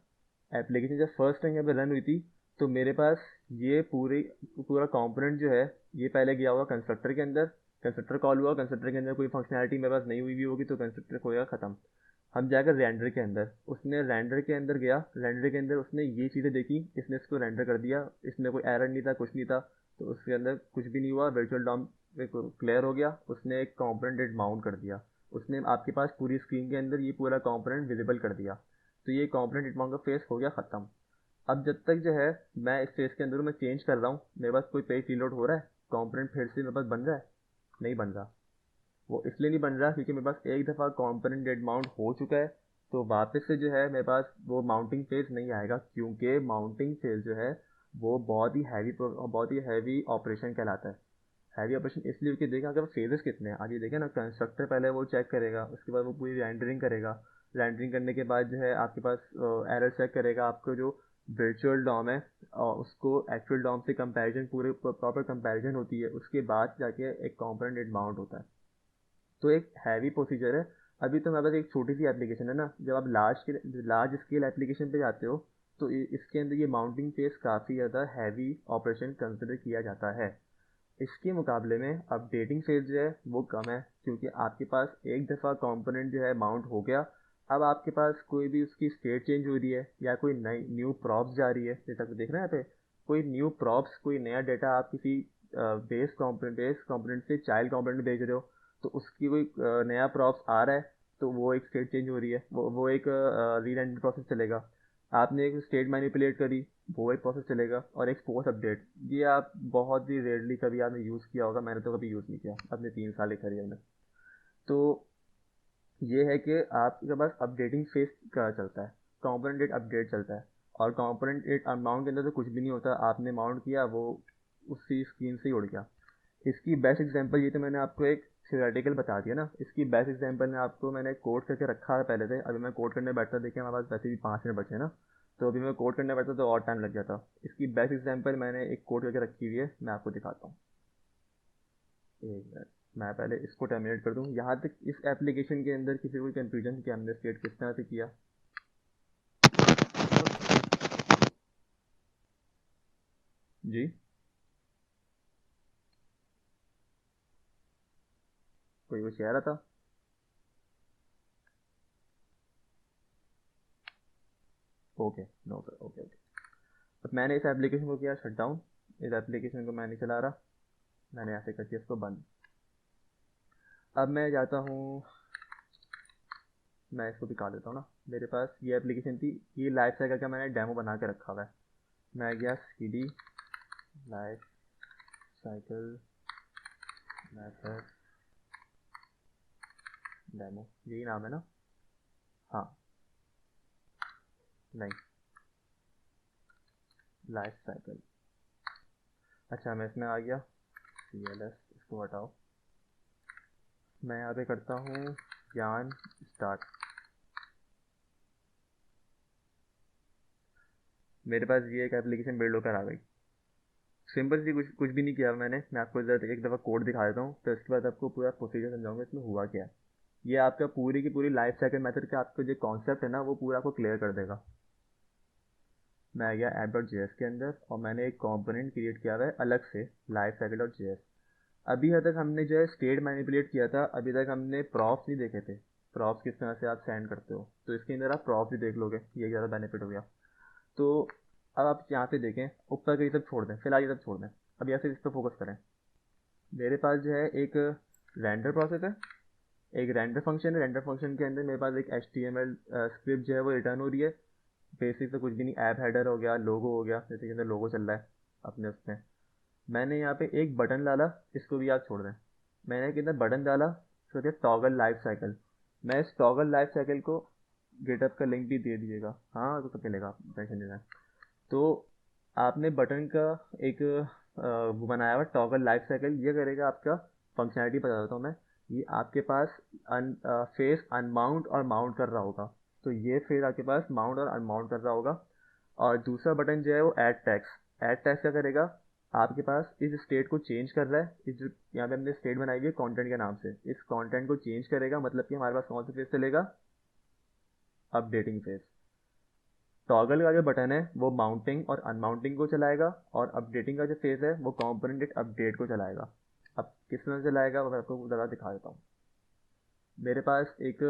एप्लीकेशन जब फर्स्ट टाइम यहाँ पे रन हुई थी, तो मेरे पास ये पूरा कंपोनेंट जो है ये पहले गया हुआ कंस्ट्रक्टर के अंदर, कंस्ट्रक्टर कॉल हुआ, कंस्ट्रक्टर के अंदर कोई फंक्शनैलिटी मेरे पास नहीं हुई भी होगी तो कंस्ट्रक्टर खोएगा, ख़त्म। हम जाकर रेंडर के अंदर, उसने रेंडर के अंदर गया, रेंडर के अंदर उसने ये चीज़ें देखी, इसने इसको रेंडर कर दिया, इसमें कोई एरर नहीं था, कुछ नहीं था, तो उसके अंदर कुछ भी नहीं हुआ, वर्चुअल डॉम क्लियर हो गया, उसने एक कंपोनेंट माउंट कर दिया, उसने आपके पास पूरी स्क्रीन के अंदर ये पूरा कंपोनेंट विजिबल कर दिया, तो ये कंपोनेंट माउंट का फेस हो गया ख़त्म। अब जब तक जो है मैं इस फेस के अंदर मैं चेंज कर रहा हूँ, मेरे पास कोई पेज रीलोड हो रहा है, कंपोनेंट फिर से मेरे पास बन रहा है? नहीं बन रहा। वो इसलिए नहीं बन रहा क्योंकि मेरे पास एक दफ़ा कंपोनेंट डेड माउंट हो चुका है, तो वापस से जो है मेरे पास वो माउंटिंग फेज नहीं आएगा, क्योंकि माउंटिंग फेज जो है वो बहुत ही हैवी ऑपरेशन कहलाता है। हैवी ऑपरेशन इसलिए क्योंकि देखा अगर फेजेस कितने हैं, आज ये देखें ना, कंस्ट्रक्टर पहले वो चेक करेगा, उसके बाद वो पूरी रेंडरिंग करेगा, रेंडरिंग करने के बाद जो है आपके पास एरर चेक करेगा, आपको जो वर्चुअल डॉम है और उसको एक्चुअल डॉम से कंपैरिजन पूरे प्रॉपर कंपैरिजन होती है, उसके बाद जाके एक कंपोनेंट डेट माउंट होता है। तो एक हैवी प्रोसीजर है। अभी तो हमारे पास एक छोटी सी एप्लीकेशन है ना, जब आप लार्ज स्केल एप्लीकेशन पे जाते हो तो इसके अंदर ये माउंटिंग फेस काफ़ी ज़्यादा हैवी ऑपरेशन कंसिडर किया जाता है। इसके मुकाबले में अपडेटिंग फेज जो है वो कम है, क्योंकि आपके पास एक दफ़ा कंपोनेंट जो है माउंट हो गया, अब आपके पास कोई भी उसकी स्टेट चेंज हो रही है या कोई नई न्यू प्रॉप्स जा रही है, जैसा कि देख रहे हैं यहाँ पे कोई न्यू प्रॉप्स, कोई नया डेटा आप किसी बेस कंपोनेंट से चाइल्ड कंपोनेंट भेज रहे हो, तो उसकी कोई नया प्रॉप्स आ रहा है तो वो एक स्टेट चेंज हो रही है, वो एक रीरेंडर प्रोसेस चलेगा। आपने एक स्टेट मैनिपुलेट करी, वो एक प्रोसेस चलेगा। और एक फोर्स अपडेट, ये आप बहुत ही रेयरली कभी आपने यूज़ किया होगा, मैंने तो कभी यूज़ नहीं किया अपने 3 साल के करियर में। तो ये है कि आपके पास अपडेटिंग फेस का चलता है, कंपोनेंट डेट अपडेट चलता है, और कंपोनेंट डेट अमाउंट के अंदर तो कुछ भी नहीं होता, आपने माउंट किया वो उसी स्क्रीन से ही उड़ गया। इसकी बेस्ट एग्जांपल, ये तो मैंने आपको एक थियोरेटिकल बता दिया ना, इसकी बेस्ट एग्जांपल में आपको मैंने कोड करके रखा है पहले से। अभी मैं कोड करने बैठता, देखिए हमारे पास वैसे भी 5 मिनट बचे हैं ना, तो अभी मैं कोड करने बैठता तो और टाइम लग जाता। इसकी बेस्ट एग्जांपल मैंने एक कोड करके रखी हुई है, मैं आपको दिखाता हूँ। एक मिनट, मैं पहले इसको टर्मिनेट कर दूँ। यहाँ तक इस एप्लीकेशन के अंदर किसी को कन्फ्यूजन कि हमने स्टेट किस तरह से किया? जी, कोई कुछ कह रहा था? Okay, no sir, okay okay. अब मैंने इस एप्लीकेशन को किया शट डाउन, इस एप्लीकेशन को मैं नहीं चला रहा, मैंने ऐसे कर दिया इसको बंद। अब मैं जाता हूँ, मैं इसको दिखा देता हूँ ना। मेरे पास ये एप्लीकेशन थी, ये लाइफ साइकिल का मैंने डेमो बना के रखा हुआ है। मैं गया CD life cycle method demo, यही नाम है ना? हाँ, नहीं, लाइफ साइकिल। अच्छा, मैं इसमें आ गया, CLS, इसको हटाओ। मैं यहाँ पे करता हूँ यान स्टार्ट। मेरे पास ये एक एप्लीकेशन बिल्ड होकर आ गई। सिंपल सी, कुछ कुछ भी नहीं किया मैंने। मैं आपको एक दफ़ा कोड दिखा देता हूँ, तो इसके बाद आपको पूरा प्रोसीजर समझाऊंगा इसमें हुआ क्या है। ये आपका पूरी की पूरी लाइफ साइकिल मेथड का आपको जो कॉन्सेप्ट है ना, वो पूरा आपको क्लियर कर देगा। मैं आ गया app.js के अंदर और मैंने एक कंपोनेंट क्रिएट किया हुआ है अलग से, लाइफ साइकिल.js। अभी तक हमने जो है स्टेट मैनिपुलेट किया था, अभी तक हमने प्रॉप्स नहीं देखे थे। प्रॉप्स किस तरह से आप सेंड करते हो, तो इसके अंदर आप प्रॉप्स भी देख लोगे, ये ज़्यादा बेनिफिट हो गया। तो अब आप यहाँ पे देखें, ऊपर का ये सब छोड़ दें, फिलहाल ये सब छोड़ दें, अब यहाँ से इस पर फोकस करें। मेरे पास जो है एक रेंडर प्रोसेस है, एक रेंडर फंक्शन है। रेंडर फंक्शन के अंदर मेरे पास एक HTML स्क्रिप्ट जो है वो रिटर्न हो रही है। बेसिक तो कुछ भी नहीं, ऐप हेडर हो गया, लोगो हो गया, जैसे कि अंदर लोगो चल रहा है अपने उसमें। मैंने यहाँ पे एक बटन डाला, इसको भी आप छोड़ दें। मैंने कितना बटन डाला, इसको क्या, टॉगल लाइफ साइकिल। मैं इस टॉगल लाइफ साइकिल को गिटहब का लिंक भी दे दीजिएगा, हाँ तो मिलेगा, टेंशन नहीं है। तो आपने बटन का एक वो बनाया हुआ टॉगल लाइफ साइकिल, ये करेगा आपका फंक्शनैलिटी बता देता हूँ मैं। ये आपके पास फेस अनमाउंट और माउंट कर रहा होगा, तो ये फेस आपके पास माउंट और अनमाउंट कर रहा होगा। और दूसरा बटन जो है वो ऐड टैग्स क्या करेगा, आपके पास इस स्टेट को चेंज कर रहा है, इस जो यहाँ पे हमने स्टेट बनाई हुई है कंटेंट के नाम से, इस कंटेंट को चेंज करेगा, मतलब कि हमारे पास कौन सा फेस चलेगा, अपडेटिंग फेस। टॉगल का जो बटन है वो माउंटिंग और अनमाउंटिंग को चलाएगा, और अपडेटिंग का जो फेस है वो कंपोनेंट अपडेट को चलाएगा। अब किस तरह से चलाएगा वो मैं आपको ज़रा दिखा देता हूँ। मेरे पास एक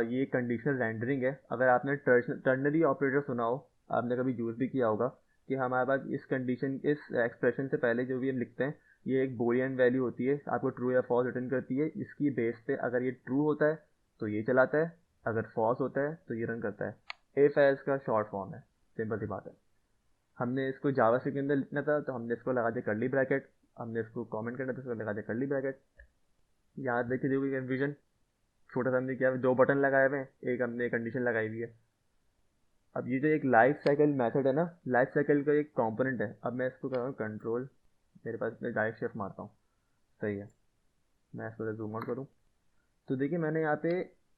ये कंडीशनल रेंडरिंग है। अगर आपने टर्नरी ऑपरेटर सुना हो, आपने कभी यूज़ भी किया होगा, कि हमारे पास इस कंडीशन, इस एक्सप्रेशन से पहले जो भी हम लिखते हैं, ये एक बूलियन वैल्यू होती है, आपको ट्रू या फॉल्स रिटर्न करती है। इसकी बेस पे अगर ये ट्रू होता है तो ये चलाता है, अगर फॉल्स होता है तो ये रन करता है। इफ एल्स का शॉर्ट फॉर्म है, सिंपल सी बात है। हमने इसको जावास्क्रिप्ट के अंदर लिखना था, तो हमने इसको लगा दिया कर्ली ब्रैकेट। हमने इसको कमेंट करना था, इसको लगा दिया कर्ली ब्रैकेट। यहाँ देखिए देखो कन्फ्यूजन, छोटा सा हमने किया, 2 बटन लगाए हुए हैं, एक हमने कंडीशन लगाई हुई है। अब ये जो एक लाइफ साइकिल मेथड है ना, लाइफ साइकिल का एक कंपोनेंट है। अब मैं इसको कर रहा हूँ कंट्रोल, मेरे पास मैं डायरेक्ट शिफ्ट मारता हूँ, सही है। मैं इसको जूम आउट करूँ तो देखिए, मैंने यहाँ पे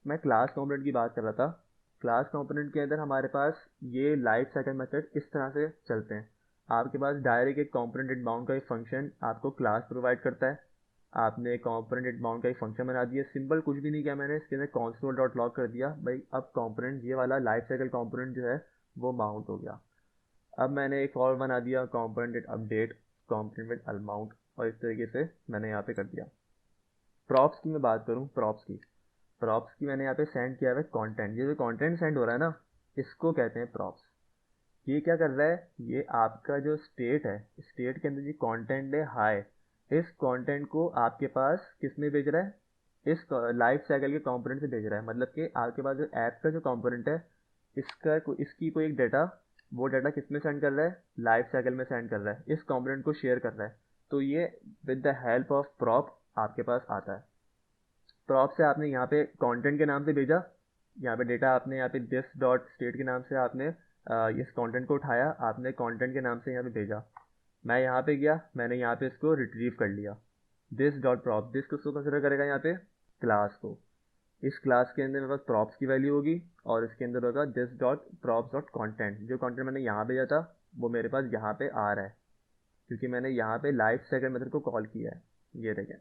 मैं क्लास कंपोनेंट की बात कर रहा था, क्लास कंपोनेंट के अंदर हमारे पास ये लाइफ साइकिल मेथड इस तरह से चलते हैं। आपके पास डायरेक्ट एक कंपोनेंट बाउंड का एक फंक्शन आपको क्लास प्रोवाइड करता है। आपने कंपोनेंट बाउंड का एक फंक्शन बना दिया, सिंपल कुछ भी नहीं किया मैंने, इसके अंदर कंसोल डॉट लॉग कर दिया भाई, अब कंपोनेंट ये वाला लाइफ साइकिल कंपोनेंट जो है वो माउंट हो गया। अब मैंने एक और बना दिया कंपोनेंट अपडेट कंपोनेंट अमाउंट, और इस तरीके से मैंने यहाँ पे कर दिया। प्रॉप्स की मैं बात करूँ, प्रॉप्स की मैंने यहाँ पे सेंड किया है कंटेंट। ये जो कंटेंट सेंड हो रहा है ना, इसको कहते हैं प्रॉप्स। ये क्या कर रहा है, ये आपका जो स्टेट है, स्टेट के अंदर जो कंटेंट है हाई, इस कंटेंट को आपके पास किसमें भेज रहा है, इस लाइफ साइकिल के कंपोनेंट से भेज रहा है। मतलब कि आपके पास जो ऐप का जो कंपोनेंट है, इसकी कोई एक डाटा, वो डाटा किस में सेंड कर रहा है, लाइफ साइकिल में सेंड कर रहा है, इस कंपोनेंट को शेयर कर रहा है। तो ये with the help of prop आपके पास आता है। प्रॉप से आपने यहाँ पे कंटेंट के नाम से भेजा, यहाँ पे डेटा आपने यहाँ पे दिस डॉट स्टेट के नाम से आपने इस कंटेंट को उठाया, आपने कंटेंट के नाम से यहाँ पे भेजा। मैं यहाँ पे गया, मैंने यहाँ पे इसको रिट्रीव कर लिया। दिस डॉट प्रॉप, दिस किसको कंसिडर करेगा, यहाँ पे क्लास को। इस क्लास के अंदर मेरे पास प्रॉप्स की वैल्यू होगी, और इसके अंदर होगा this dot props dot content. जो कॉन्टेंट मैंने यहाँ भेजा था वो मेरे पास यहाँ पे आ रहा है, क्योंकि मैंने यहाँ पे लाइफ साइकिल मेथड को कॉल किया है। ये देखें,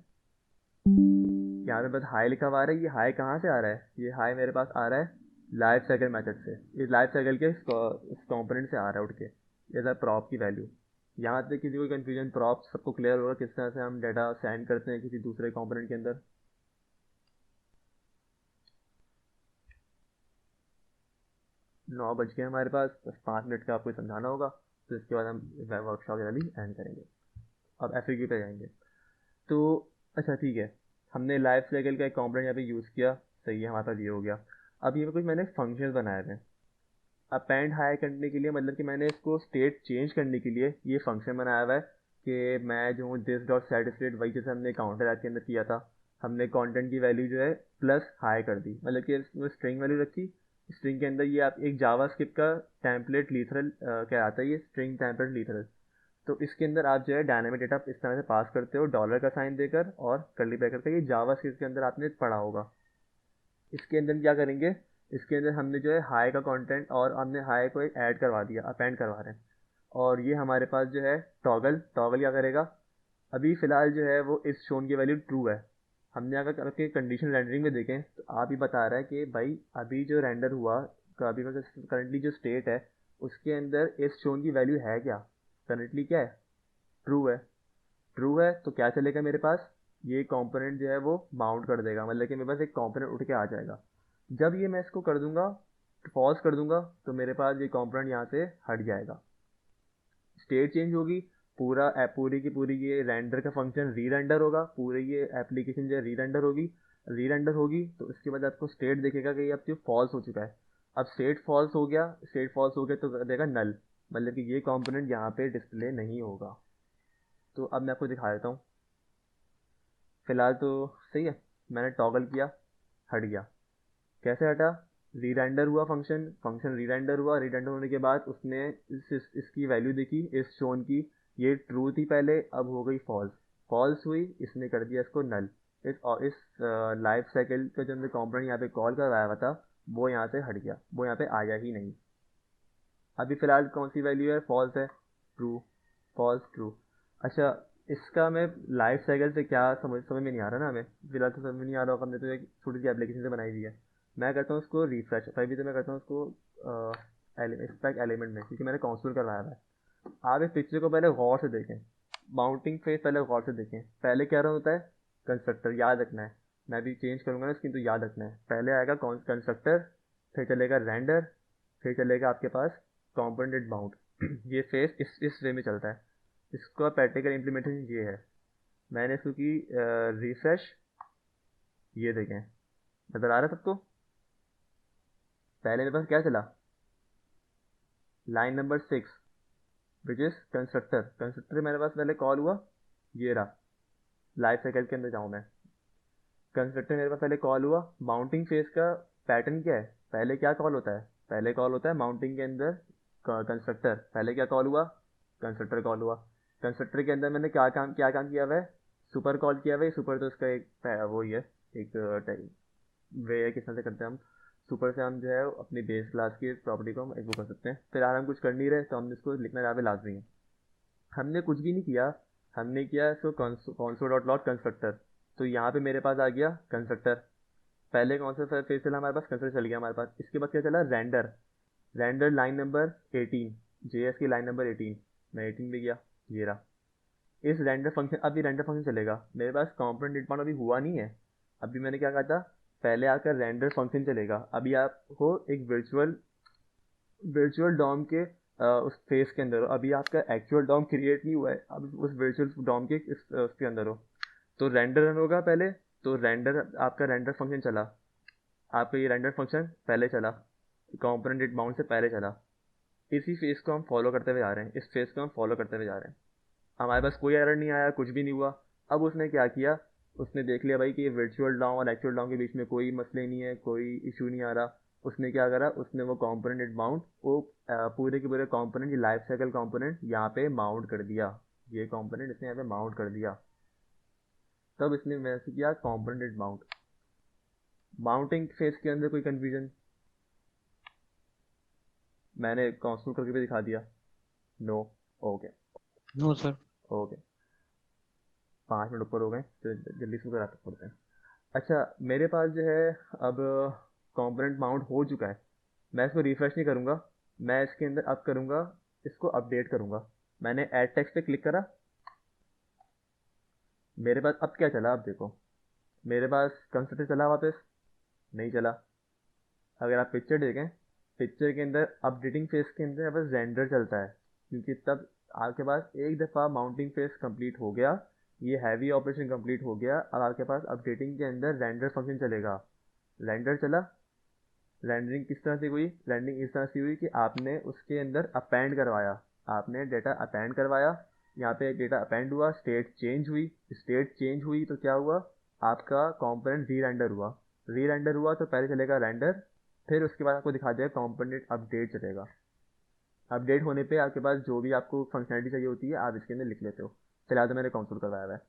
यहाँ पे बस हाई लिखा हुआ आ रहा है। ये हाई कहाँ से आ रहा है, ये हाई मेरे पास आ रहा है लाइफ साइकिल मेथड से, इस लाइफ साइकिल के इस कंपोनेंट से आ रहा है उठ के। ये था प्रॉप की वैल्यू। यहाँ तक किसी को कंफ्यूजन, प्रॉप सबको क्लियर होगा किस तरह से हम डाटा सेंड करते हैं किसी दूसरे कंपोनेंट के अंदर। 9 बज गए हमारे पास, बस 5 मिनट का आपको समझाना होगा, तो इसके बाद हम वर्कशॉप वाली एंड करेंगे। अब एफएक्यू पे जाएंगे। तो अच्छा ठीक है, हमने लाइफ साइकिल का एक कंपोनेंट यहाँ पे यूज़ किया, सही है, हमारे पास ये हो गया। अब ये कुछ मैंने फंक्शंस बनाए थे अपेंड हाई करने के लिए, मतलब कि मैंने इसको स्टेट चेंज करने के लिए ये फंक्शन बनाया हुआ है कि मैं जो हूँ दिस डॉट सेट स्टेट, वही जैसे हमने काउंटर ऐप के अंदर किया था, हमने कंटेंट की वैल्यू जो है प्लस हाई कर दी, मतलब कि इसमें स्ट्रिंग वैल्यू रखी। स्ट्रिंग के अंदर ये आप एक जावास्क्रिप्ट का टेम्पलेट लीथरल क्या आता है, ये स्ट्रिंग टेम्पलेट लीथरल। तो इसके अंदर आप जो है डायनामिक डेटा इस तरह से पास करते हो, डॉलर का साइन देकर और कर्ली ब्रैकेट का। ये जावास्क्रिप्ट के अंदर आपने पढ़ा होगा। इसके अंदर क्या करेंगे, इसके अंदर हमने जो है हाई का कंटेंट, और हमने हाई को एक ऐड करवा दिया, अपेंड करवा रहे हैं। और ये हमारे पास जो है टॉगल क्या करेगा, अभी फ़िलहाल जो है वो इस शोन की वैल्यू ट्रू है। हमने अगर करके कंडीशन रेंडरिंग में देखें तो आप ही बता रहा है कि भाई अभी जो रेंडर हुआ, अभी मतलब करंटली जो स्टेट है उसके अंदर इस शोन की वैल्यू है क्या, करंटली क्या है, ट्रू है। ट्रू है तो क्या चलेगा मेरे पास, ये कंपोनेंट जो है वो माउंट कर देगा, मतलब कि मेरे पास एक कंपोनेंट उठ के आ जाएगा। जब ये मैं इसको कर दूंगा, पॉज कर दूंगा, तो मेरे पास ये कंपोनेंट यहाँ से हट जाएगा, स्टेट चेंज होगी, पूरा ऐप पूरी की पूरी ये रेंडर का फंक्शन री रेंडर होगा, पूरी ये एप्लीकेशन जो है री रेंडर होगी। री रेंडर होगी तो उसके बाद आपको स्टेट देखेगा कि ये अब फॉल्स हो चुका है। अब स्टेट फॉल्स हो गया, स्टेट फॉल्स हो गया तो देगा नल, मतलब कि ये कंपोनेंट यहाँ पे डिस्प्ले नहीं होगा। तो अब मैं आपको दिखा देता हूँ। फिलहाल तो सही है, मैंने टॉगल किया, हट गया। कैसे हटा, री रेंडर हुआ फंक्शन री रेंडर हुआ, री रेंडर होने के बाद उसने इसकी वैल्यू देखी, इस शोन की, ये ट्रू थी पहले, अब हो गई फॉल्स हुई, इसने कर दिया इसको नल। इस लाइफ साइकिल का जो हमने कॉम्पोनेंट यहाँ पे कॉल करवाया हुआ था वो यहाँ से हट गया, वो यहाँ पे आया ही नहीं। अभी फ़िलहाल कौन सी वैल्यू है, फॉल्स है, ट्रू, फॉल्स ट्रू। अच्छा, इसका मैं लाइफ साइकिल से क्या समझ में नहीं आ रहा ना हमें, फिलहाल तो समझ में नहीं आ रहा होगा, हमने तो एक छोटी सी एप्लीकेशन से बनाई हुई है। मैं करता हूँ उसको रिफ्रेश, अभी तो मैं करता हूँ उसको स्पेक एलिमेंट में, क्योंकि मैंने कंसोल करवाया हुआ है। आप इस पिक्चर को पहले गौर से देखें, माउंटिंग फेज पहले गौर से देखें। पहले क्या रहा होता है, कंस्ट्रक्टर, याद रखना है, मैं भी चेंज करूँगा ना इसकी, तो याद रखना है। पहले आएगा कंस्ट्रक्टर, फिर चलेगा रेंडर, फिर चलेगा आपके पास कंपोनेंट बाउंड। ये फेस इस वे में चलता है। इसका प्रैक्टिकल इम्प्लीमेंटेशन ये है। मैंने इसको की रिफ्रेश, ये देखें, नज़र आ रहा है सबको। पहले मेरे पास क्या चला, line number 6 which is constructor मेरे पास पहले कॉल हुआ, ये रहा। लाइफ साइकिल के अंदर जाऊँ मैं, कंस्ट्रक्टर मेरे पास पहले कॉल हुआ। माउंटिंग फेज का पैटर्न क्या है, पहले क्या कॉल होता है, पहले कॉल होता है माउंटिंग के अंदर कंस्ट्रक्टर। पहले क्या कॉल हुआ, कंस्ट्रक्टर कॉल हुआ। कंस्ट्रक्टर के अंदर मैंने क्या काम किया हुआ है, सुपर कॉल किया हुआ है। सुपर तो इसका एक वो ही है, एक वे है किस तरह से करते हैं हम। सुपर से हम जो है अपनी बेस क्लास की प्रॉपर्टी को हम एग्जीक्यूट कर सकते हैं। फिलहाल हम कुछ कर नहीं रहे, तो हमने इसको लिखना यहाँ पे लाजमी है। हमने कुछ भी नहीं किया, हमने किया इसको console डॉट लॉट कंस्ट्रक्टर। तो यहाँ पे मेरे पास आ गया कंस्ट्रक्टर। पहले कौन सा फेज चला हमारे पास? कंस्ट्रक्टर चल गया हमारे पास। इसके बाद क्या चला? Render. Render line number 18, JS की लाइन नंबर 18। मैं 18 पे गया, ये रहा। इस रेंडर फंक्शन, अभी रेंडर फंक्शन चलेगा। मेरे पास कंपोनेंट डिफाइन अभी हुआ नहीं है। अभी मैंने क्या कहा था? पहले आकर रेंडर फंक्शन चलेगा। अभी आपको एक वर्चुअल डॉम के उस फेस के अंदर हो। अभी आपका एक्चुअल डॉम क्रिएट नहीं हुआ है, अब उस वर्चुअल डॉम के उसके अंदर हो। तो रेंडर रन होगा पहले, तो आपका रेंडर फंक्शन चला। आपका ये रेंडर फंक्शन पहले चला, कंपोनेंट डिट बाउंड से पहले चला। इसी फेस को हम फॉलो करते हुए आ रहे हैं, इस फेस को हम फॉलो करते हुए जा रहे हैं। हमारे पास कोई एरर नहीं आया, कुछ भी नहीं हुआ। अब उसने क्या किया? उसने देख लिया भाई कि ये वर्चुअल डॉम और एक्चुअल डॉम के बीच में कोई मसले नहीं है, कोई इशू नहीं आ रहा। उसने क्या करा? उसने वो कंपोनेंट माउंट, वो पूरे के पूरे कंपोनेंट, ये लाइफ साइकिल कंपोनेंट यहाँ पे माउंट कर दिया। ये कंपोनेंट इसने यहाँ पे माउंट कर दिया। तब इसने वैसे किया कंपोनेंट माउंट। माउंटिंग फेस के अंदर कोई कंफ्यूजन? मैंने कॉन्स्टेंट करके भी दिखा दिया। No. Okay no sir. Okay 5 minute ऊपर हो गए, तो जल्दी से कराते पड़ते हैं। अच्छा, मेरे पास जो है अब कंपोनेंट माउंट हो चुका है। मैं इसको रिफ्रेश नहीं करूँगा, मैं इसके अंदर अब करूँगा, इसको अपडेट करूँगा। मैंने ऐड टेक्स्ट पे क्लिक करा। मेरे पास अब क्या चला? अब देखो, मेरे पास कंस्ट्रक्टर चला वापस? नहीं चला। अगर आप पिक्चर देखें, पिक्चर के अंदर अपडेटिंग फेस के अंदर बस रेंडर चलता है, क्योंकि तब आपके पास एक दफ़ा माउंटिंग फेस कंप्लीट हो गया, ये हैवी ऑपरेशन कंप्लीट हो गया। अब आपके पास अपडेटिंग के अंदर रेंडर फंक्शन चलेगा। रेंडर चला। रेंडरिंग किस तरह से हुई? रेंडरिंग इस तरह से हुई कि आपने उसके अंदर अपेंड करवाया, आपने डेटा अपेंड करवाया। यहाँ पे एक डेटा अपेंड हुआ, स्टेट चेंज हुई। स्टेट चेंज हुई तो क्या हुआ? आपका कंपोनेंट री रेंडर हुआ। री रेंडर हुआ तो पहले चलेगा रेंडर, फिर उसके बाद आपको दिखा देगा कंपोनेंट अपडेट चलेगा। अपडेट होने पे आपके पास जो भी आपको फंक्शनैलिटी चाहिए होती है, आप इसके अंदर लिख लेते हो। फिलहाल तो मैंने कंसोल करवाया हुआ है।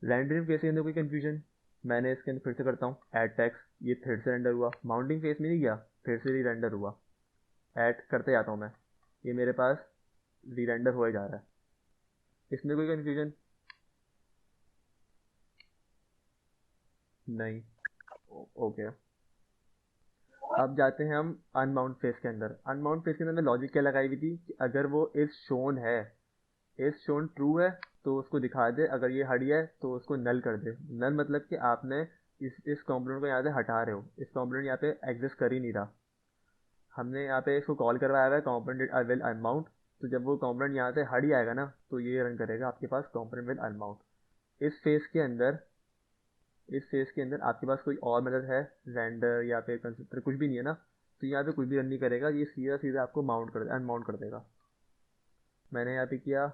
रेंडरिंग फेस के अंदर कोई कंफ्यूजन? मैंने इसके अंदर फिर से करता हूँ ऐड टेक्स्ट, ये फिर से रेंडर हुआ। माउंटिंग फेस में नहीं गया, फिर से री रेंडर हुआ। ऐड करते जाता हूँ मैं, ये मेरे पास री रेंडर हो जा रहा है। इसमें कोई कंफ्यूजन? नहीं। ओके, अब जाते हैं हम अनबाउंड फेस के अंदर। अनबाउंड फेस के अंदर मैं लॉजिक क्या लगाई हुई थी कि अगर वो इज शोन है, इज शोन ट्रू है तो उसको दिखा दे, अगर ये हट है तो उसको नल कर दे। नल मतलब कि आपने इस कंपोनेंट को यहाँ से हटा रहे हो, इस कंपोनेंट यहाँ पे एग्जिस्ट कर ही नहीं रहा। हमने यहाँ पे इसको कॉल करवाया हुआ है कंपोनेंट विल अनमाउंट। तो जब वो कंपोनेंट यहाँ से हट जाएगा ना, तो ये रन करेगा आपके पास कंपोनेंट विल अनमाउंट। इस फेस के अंदर, इस फेस के अंदर आपके पास कोई और मेथड है रेंडर या फिर कंस्ट्रक्टर, कुछ भी नहीं है ना, तो यहाँ पे कुछ भी रन नहीं करेगा, ये सीधा सीधा आपको माउंट कर अनमाउंट कर देगा। मैंने यहाँ पे किया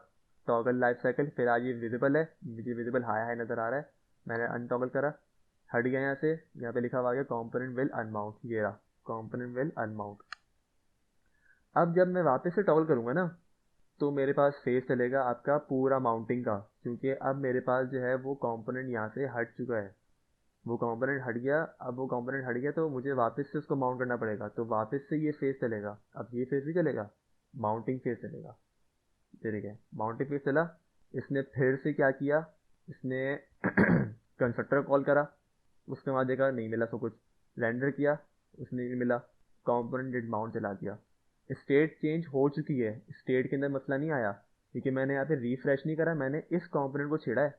टॉगल लाइफ साइकिल, फिर आज ये विजिबल है, मुझे विजिबल हाई हाई नज़र आ रहा है। मैंने अनटॉगल करा, हट गया यहाँ से। यहाँ पे लिखा हुआ आ गया कंपोनेंट विल अनमाउंट, ये रहा कंपोनेंट विल अनमाउंट। अब जब मैं वापस से टॉगल करूँगा ना, तो मेरे पास फेस चलेगा आपका पूरा माउंटिंग का, क्योंकि अब मेरे पास जो है वो कंपोनेंट यहाँ से हट चुका है। वो कंपोनेंट हट गया, अब वो कंपोनेंट हट गया तो मुझे वापस से उसको माउंट करना पड़ेगा, तो वापस से ये फेस चलेगा। अब ये फेस भी चलेगा, माउंटिंग फेस चलेगा। ठीक है, माउंटिंग फेस चला। इसने फिर से क्या किया? इसने कंस्ट्रक्टर कॉल करा, उसके बाद देखा नहीं मिला, सब कुछ रेंडर किया, उसने नहीं मिला, कंपोनेंट डिड माउंट चला दिया। स्टेट चेंज हो चुकी है, स्टेट के अंदर मसला नहीं आया, क्योंकि मैंने यहाँ पे रिफ्रेश नहीं करा, मैंने इस कंपोनेंट को छेड़ा है।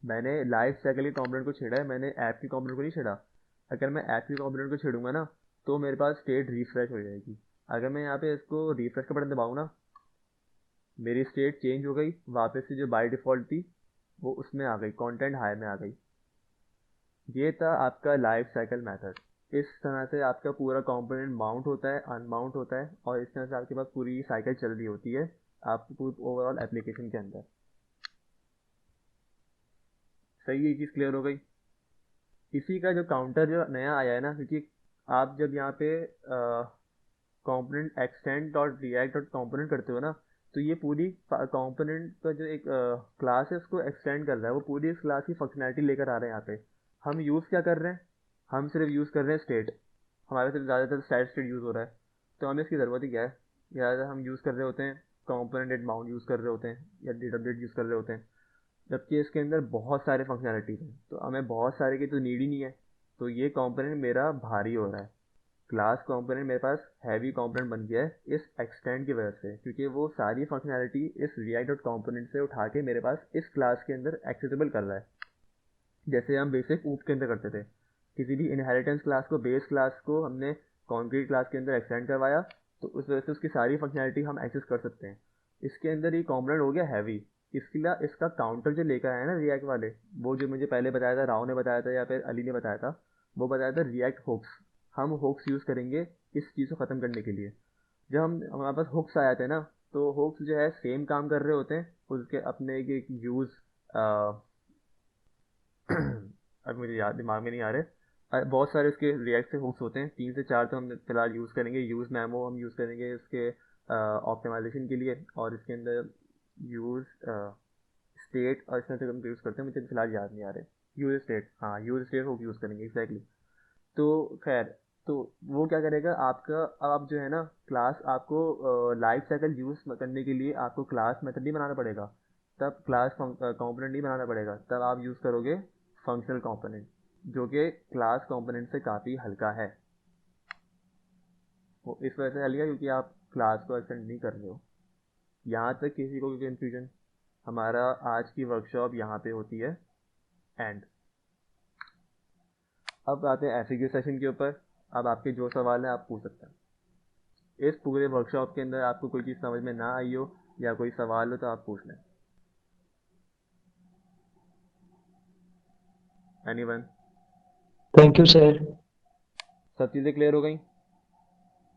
मैंने लाइफ साइकिल के कंपोनेंट को छेड़ा है, मैंने ऐप की कंपोनेंट को नहीं छेड़ा। अगर मैं ऐप की कंपोनेंट को छेड़ूंगा ना, तो मेरे पास स्टेट रिफ्रेश हो जाएगी। अगर मैं यहाँ पे इसको रिफ्रेश का बटन दबाऊँ ना, मेरी स्टेट चेंज हो गई, वापस से जो बाय डिफ़ॉल्ट थी वो उसमें आ गई, कंटेंट हाई में आ गई। ये था आपका लाइफ साइकिल मेथड। इस तरह से आपका पूरा कंपोनेंट माउंट होता है, अनमाउंट होता है, और इस तरह से आपके पास पूरी साइकिल चल रही होती है आपकी पूरी ओवरऑल एप्लीकेशन के अंदर। सही, ये चीज़ क्लियर हो गई। इसी का जो काउंटर जो नया आया है ना, क्योंकि आप जब यहाँ पे component extend dot react dot component करते हो ना, तो ये पूरी कंपोनेंट का जो एक क्लास है उसको एक्सटेंड कर रहा है, वो पूरी इस क्लास की फंक्शनैलिटी लेकर आ रहे हैं यहाँ पे। हम यूज़ क्या कर रहे हैं? हम सिर्फ यूज़ कर रहे हैं स्टेट, हमारे सिर्फ ज़्यादातर स्टेट यूज़ हो रहा है, तो हमें इसकी ज़रूरत ही क्या है। ज़्यादातर हम यूज़ कर रहे होते हैं कंपोनेंट डेट माउंट यूज़ कर रहे होते हैं या डेटा अपडेट यूज़ कर रहे होते हैं, जबकि इसके अंदर बहुत सारे फंक्शनैलिटीज़ हैं, तो हमें बहुत सारे की तो नीड ही नहीं है। तो ये कंपोनेंट मेरा भारी हो रहा है, क्लास कंपोनेंट मेरे पास हैवी कंपोनेंट बन गया है इस एक्सटेंड की वजह से, क्योंकि वो सारी फंक्शनैलिटी इस रिएक्ट डॉट कंपोनेंट से उठा के मेरे पास इस क्लास के अंदर एक्सेसिबल कर रहा है। जैसे हम बेसिक ऊप के अंदर करते थे, किसी भी इनहेरिटेंस क्लास को, बेस क्लास को हमने कॉन्क्रीट क्लास के अंदर एक्सटेंड करवाया, तो उस वजह से उसकी सारी फंक्शनैलिटी हम एक्सेस कर सकते हैं। इसके अंदर ये कंपोनेंट हो गया हैवी, इसके लिए इसका काउंटर जो लेकर आया है ना रिएक्ट वाले, वो जो मुझे पहले बताया था, राव ने बताया था या फिर अली ने बताया था, वो बताया था रिएक्ट हुक्स। हम हुक्स यूज़ करेंगे इस चीज़ को ख़त्म करने के लिए। जब हम हमारे पास हुक्स आए थे ना, तो हुक्स जो है सेम काम कर रहे होते हैं, उसके अपने एक यूज़ अब मुझे याद दिमाग में नहीं आ रहे। बहुत सारे इसके रिएक्ट से हुक्स होते हैं, 3 से 4 तो हम फिलहाल यूज़ करेंगे। यूज़ मेमो हम यूज़ करेंगे इसके ऑप्टिमाइजेशन के लिए, और इसके अंदर यूज़ स्टेट और इस तरह से हम यूज़ करते हैं, मुझे फिलहाल याद नहीं आ रहे। यूज़ स्टेट, हाँ यूज़ स्टेट हुक यूज़ करेंगे एग्जैक्टली। तो खैर, तो वो क्या करेगा आपका, आप जो है ना क्लास, आपको लाइफ साइकिल यूज़ करने के लिए आपको क्लास मेथड नहीं बनाना पड़ेगा, तब क्लास कंपोनेंट नहीं बनाना पड़ेगा, तब आप यूज़ करोगे फंक्शनल कंपोनेंट, जो कि क्लास कंपोनेंट से काफ़ी हल्का है। वो इस वजह से हल्का क्योंकि आप क्लास को एक्सटेंड नहीं कर रहे हो। यहाँ तक किसी को भी कन्फ्यूजन? हमारा आज की वर्कशॉप यहाँ पे होती है एंड। अब आते हैं एफएक्यू सेशन के ऊपर। अब आपके जो सवाल हैं आप पूछ सकते हैं। इस पूरे वर्कशॉप के अंदर आपको कोई चीज़ समझ में ना आई हो या कोई सवाल हो तो आप पूछ लें। एनीवन? Thank you sir. सब चीज़ें क्लियर हो गई?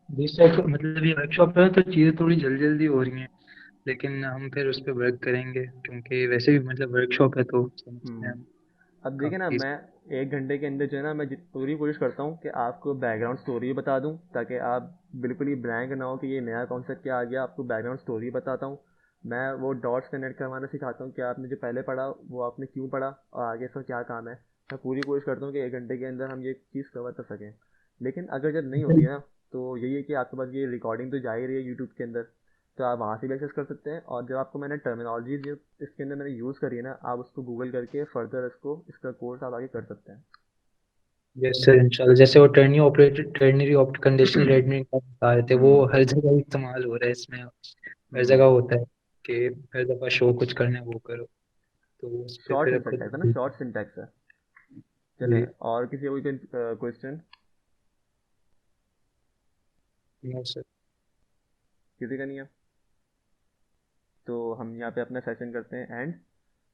जी सर, मतलब ये वर्कशॉप है तो चीज़ें थोड़ी जल्दी जल्दी हो रही हैं, लेकिन हम फिर उस पर वर्क करेंगे, क्योंकि वैसे भी मतलब वर्कशॉप है तो समझते हैं हम अब देखिए ना, काफ़ी। मैं 1 घंटे के अंदर जो है ना, मैं पूरी कोशिश करता हूँ कि आपको बैकग्राउंड स्टोरी बता दूँ, ताकि आप बिल्कुल ही ब्लैंक ना हो कि ये नया कॉन्सेप्ट क्या आ गया। आपको बैकग्राउंड स्टोरी बताता हूँ, मैं वो डॉट्स कनेक्ट करवाना सिखाता हूँ कि आपने जो पहले पढ़ा वो आपने क्यों पढ़ा और आगे इसका क्या काम है। मैं पूरी कोशिश करता हूँ कि 1 घंटे के अंदर हम ये चीज़ कवर कर सकें। लेकिन अगर जब नहीं होती है ना, तो यही है कि आपके पास ये रिकॉर्डिंग तो जा ही रही है यूट्यूब के अंदर, तो आप वहाँ से भी एक्सेस कर सकते हैं। और जब आपको मैंने टर्मिनोलॉजी जो इसके अंदर मैंने यूज़ करी है ना, आप उसको गूगल करके फर्दर इसका कोर्स आप आगे कर सकते हैं। यस सर, इंशाल्लाह। जैसे वो टर्नरी ऑपरेटेड, टर्नरी कंडीशनल रेडमिंग का बता रहे थे, वो हर जगह इस्तेमाल हो रहा है इसमें, हर जगह होता है कि हर दफ़ा शो कुछ करना है वो करो, तो उस पे शॉर्ट फिर अब सिंटैक्स है ना, खुद। शॉर्ट सिंटैक्स है। चलें, जी। और किसी को कोई क्वेश्चन? No sir. किसी का नहीं है, तो हम यहाँ पे अपना सेशन करते हैं एंड।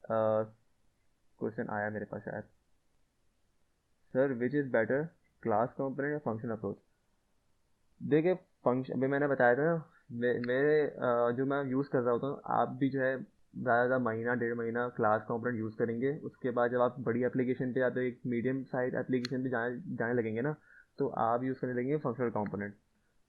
क्वेश्चन आया मेरे पास शायद, sir which is better, class component या फंक्शन अप्रोच? देखिए, फंक्शन अभी मैंने बताया था ना, मेरे जो मैं यूज़ कर रहा होता हूँ, आप भी जो है ज़्यादा महीना 1.5 महीना क्लास कंपोनेंट यूज़ करेंगे, उसके बाद जब आप बड़ी एप्लीकेशन पे या तो एक मीडियम साइज एप्लीकेशन पे जाने जाने लगेंगे ना, तो आप यूज़ करने लगेंगे फंक्शनल कंपोनेंट।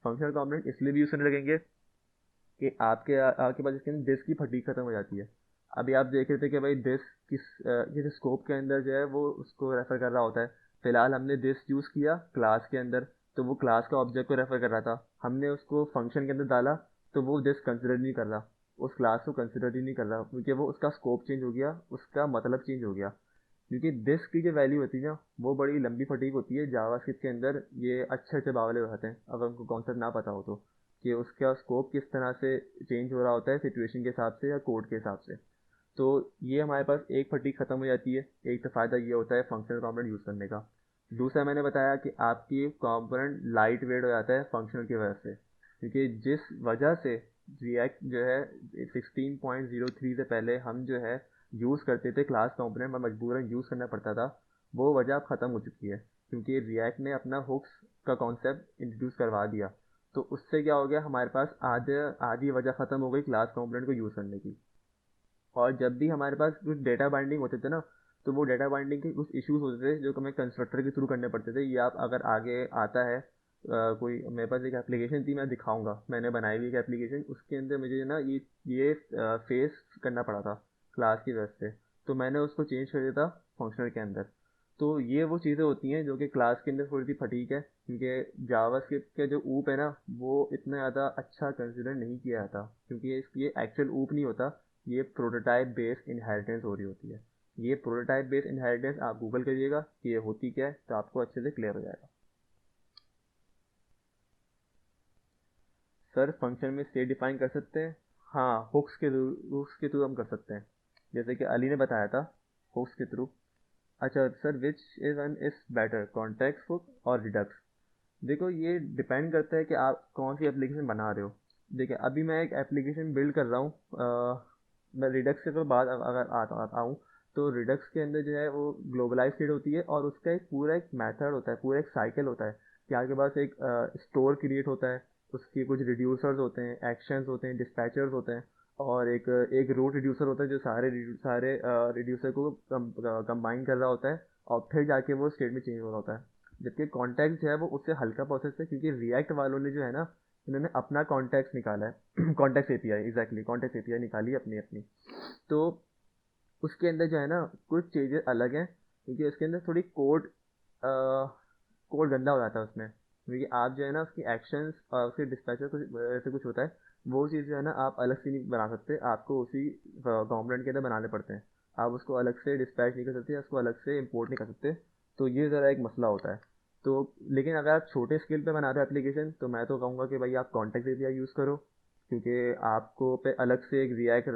फंक्शनल कंपोनेंट इसलिए भी यूज़ करने लगेंगे कि आपके पास इसके अंदर डिस्क की फटीग खत्म हो जाती है। अभी आप देख रहे थे कि भाई डिस्क किस स्कोप के अंदर जो है वो उसको रेफ़र कर रहा होता है। फ़िलहाल हमने डिस्क यूज़ किया क्लास के अंदर, तो वो क्लास का ऑब्जेक्ट को रेफ़र कर रहा था। हमने उसको फंक्शन के अंदर डाला, तो वो डिस्क कंसिडर नहीं कर रहा, उस क्लास को कंसिडर ही नहीं कर रहा, क्योंकि वो उसका स्कोप चेंज हो गया, उसका मतलब चेंज हो गया। क्योंकि डिस्क की जो वैल्यू होती है ना, वो बड़ी लंबी फटीग होती है। जावास्क्रिप्ट के अंदर ये अच्छे अच्छे बावले हो जाते हैं अगर उनको कॉन्सेप्ट ना पता हो तो, कि उसका स्कोप किस तरह से चेंज हो रहा होता है सिचुएशन के हिसाब से या कोड के हिसाब से। तो ये हमारे पास एक फटीग ख़त्म हो जाती है। एक तो फ़ायदा ये होता है फंक्शनल कंपोनेंट यूज़ करने का। दूसरा मैंने बताया कि आपकी कंपोनेंट लाइट वेट हो जाता है फंक्शनल की वजह से, क्योंकि जिस वजह से रिएक्ट जो है 16.03 से पहले हम जो है यूज़ करते थे क्लास कंपोनेंट में, मजबूरन यूज़ करना पड़ता था, वो वजह अब ख़त्म हो चुकी है, क्योंकि रिएक्ट ने अपना हुक्स का कॉन्सेप्ट इंट्रोड्यूस करवा दिया। तो उससे क्या हो गया, हमारे पास आधी वजह ख़त्म हो गई क्लास कंपोनेंट को यूज़ करने की। और जब भी हमारे पास कुछ डेटा बाइंडिंग होते थे ना, तो वो डेटा बाइंडिंग के कुछ इश्यूज होते थे जो हमें कंस्ट्रक्टर के थ्रू करने पड़ते थे। ये आप अगर आगे आता है कोई, मेरे पास एक एप्लीकेशन थी, मैं दिखाऊंगा, मैंने बनाई हुई एक एप्लीकेशन, उसके अंदर मुझे ना ये फेस करना पड़ा था क्लास की वजह से, तो मैंने उसको चेंज कर दिया था फंक्शनल के अंदर। तो ये वो चीज़ें होती हैं जो कि क्लास के अंदर थोड़ी सी फटीक है, क्योंकि जावास्क्रिप्ट के जो ऊप है ना वो इतना ज़्यादा अच्छा कंसिडर नहीं किया जाता, क्योंकि ये एक्चुअल ऊप नहीं होता, ये प्रोटोटाइप बेस्ड इनहेरिटेंस हो रही होती है। ये प्रोटोटाइप बेस्ड इनहेरिटेंस आप गूगल करिएगा कि ये होती क्या है, तो आपको अच्छे से क्लियर हो जाएगा। सर फंक्शन में स्टेट डिफाइन कर सकते हैं? हाँ, हुक्स के थ्रू हम कर सकते हैं, जैसे कि अली ने बताया था, हुक्स के थ्रू। अच्छा sir, which is one is better, context hook और रिडक्स? देखो ये डिपेंड करता है कि आप कौन सी एप्लीकेशन बना रहे हो। देखिए अभी मैं एक एप्लीकेशन बिल्ड कर रहा हूँ, मैं रिडक्स के तो बाद अगर आता हूँ, तो रिडक्स के अंदर जो है वो ग्लोबलाइज स्टेट होती है, और उसका एक पूरा एक मेथड होता है, पूरा एक साइकिल होता है कि आपके पास एक स्टोर क्रिएट होता है, उसके कुछ रिड्यूसर्स होते हैं, एक्शंस होते हैं, डिस्पैचर्स होते हैं, और एक रूट रिड्यूसर होता है जो सारे रिड्यूसर को कंबाइन कर रहा होता है, और फिर जाके वो स्टेट में चेंज हो रहा होता है। जबकि कॉन्टेक्स्ट जो है वो उससे हल्का प्रोसेस है, क्योंकि रिएक्ट वालों ने जो है ना, इन्होंने अपना कॉन्टेक्स्ट निकाला है context API, exactly context API निकाली है अपनी अपनी। तो उसके अंदर जो है ना कुछ चीज़ें अलग हैं, क्योंकि उसके अंदर थोड़ी कोड गंदा हो जाता है उसमें, क्योंकि आप जो है ना उसकी एक्शंस और उसके डिस्पैचर कुछ ऐसे कुछ होता है, वो चीज़ जो है ना आप अलग से नहीं बना सकते, आपको उसी कॉम्पोनेंट के अंदर बनाने पड़ते हैं। आप उसको अलग से डिस्पैच नहीं कर सकते, उसको अलग से इंपोर्ट नहीं कर सकते। तो ये ज़रा एक मसला होता है। तो लेकिन अगर आप छोटे स्केल पे बना रहे हो एप्लीकेशन, तो मैं तो कहूँगा कि भाई आप कॉन्टेक्स्ट एपीआई यूज़ करो, क्योंकि आपको पे अलग से एक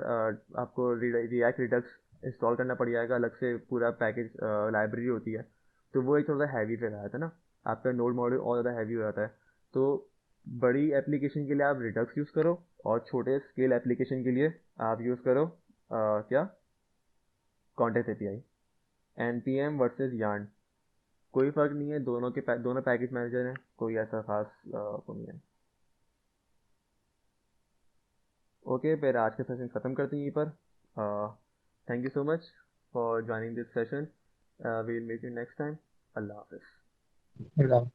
आपको रिएक्ट रिडक्स इंस्टॉल करना पड़ जाएगा, अलग से पूरा पैकेज लाइब्रेरी होती है, तो वो एक थोड़ा हैवी पे रहा था ना, आपका नोड मॉड्यूल और ज़्यादा हैवी हो जाता है। तो बड़ी एप्लीकेशन के लिए आप रिडक्स यूज़ करो, और छोटे स्केल एप्लीकेशन के लिए आप यूज़ करो क्या, context API. npm versus yarn, कोई फ़र्क नहीं है, दोनों पैकेज मैनेजर हैं, कोई ऐसा खास वो नहीं है। ओके, फिर आज का सेशन ख़त्म करते हैं यहीं पर। Thank you so much for joining this session, we will meet you next time. अल्लाह हाफिज़। अल्लाह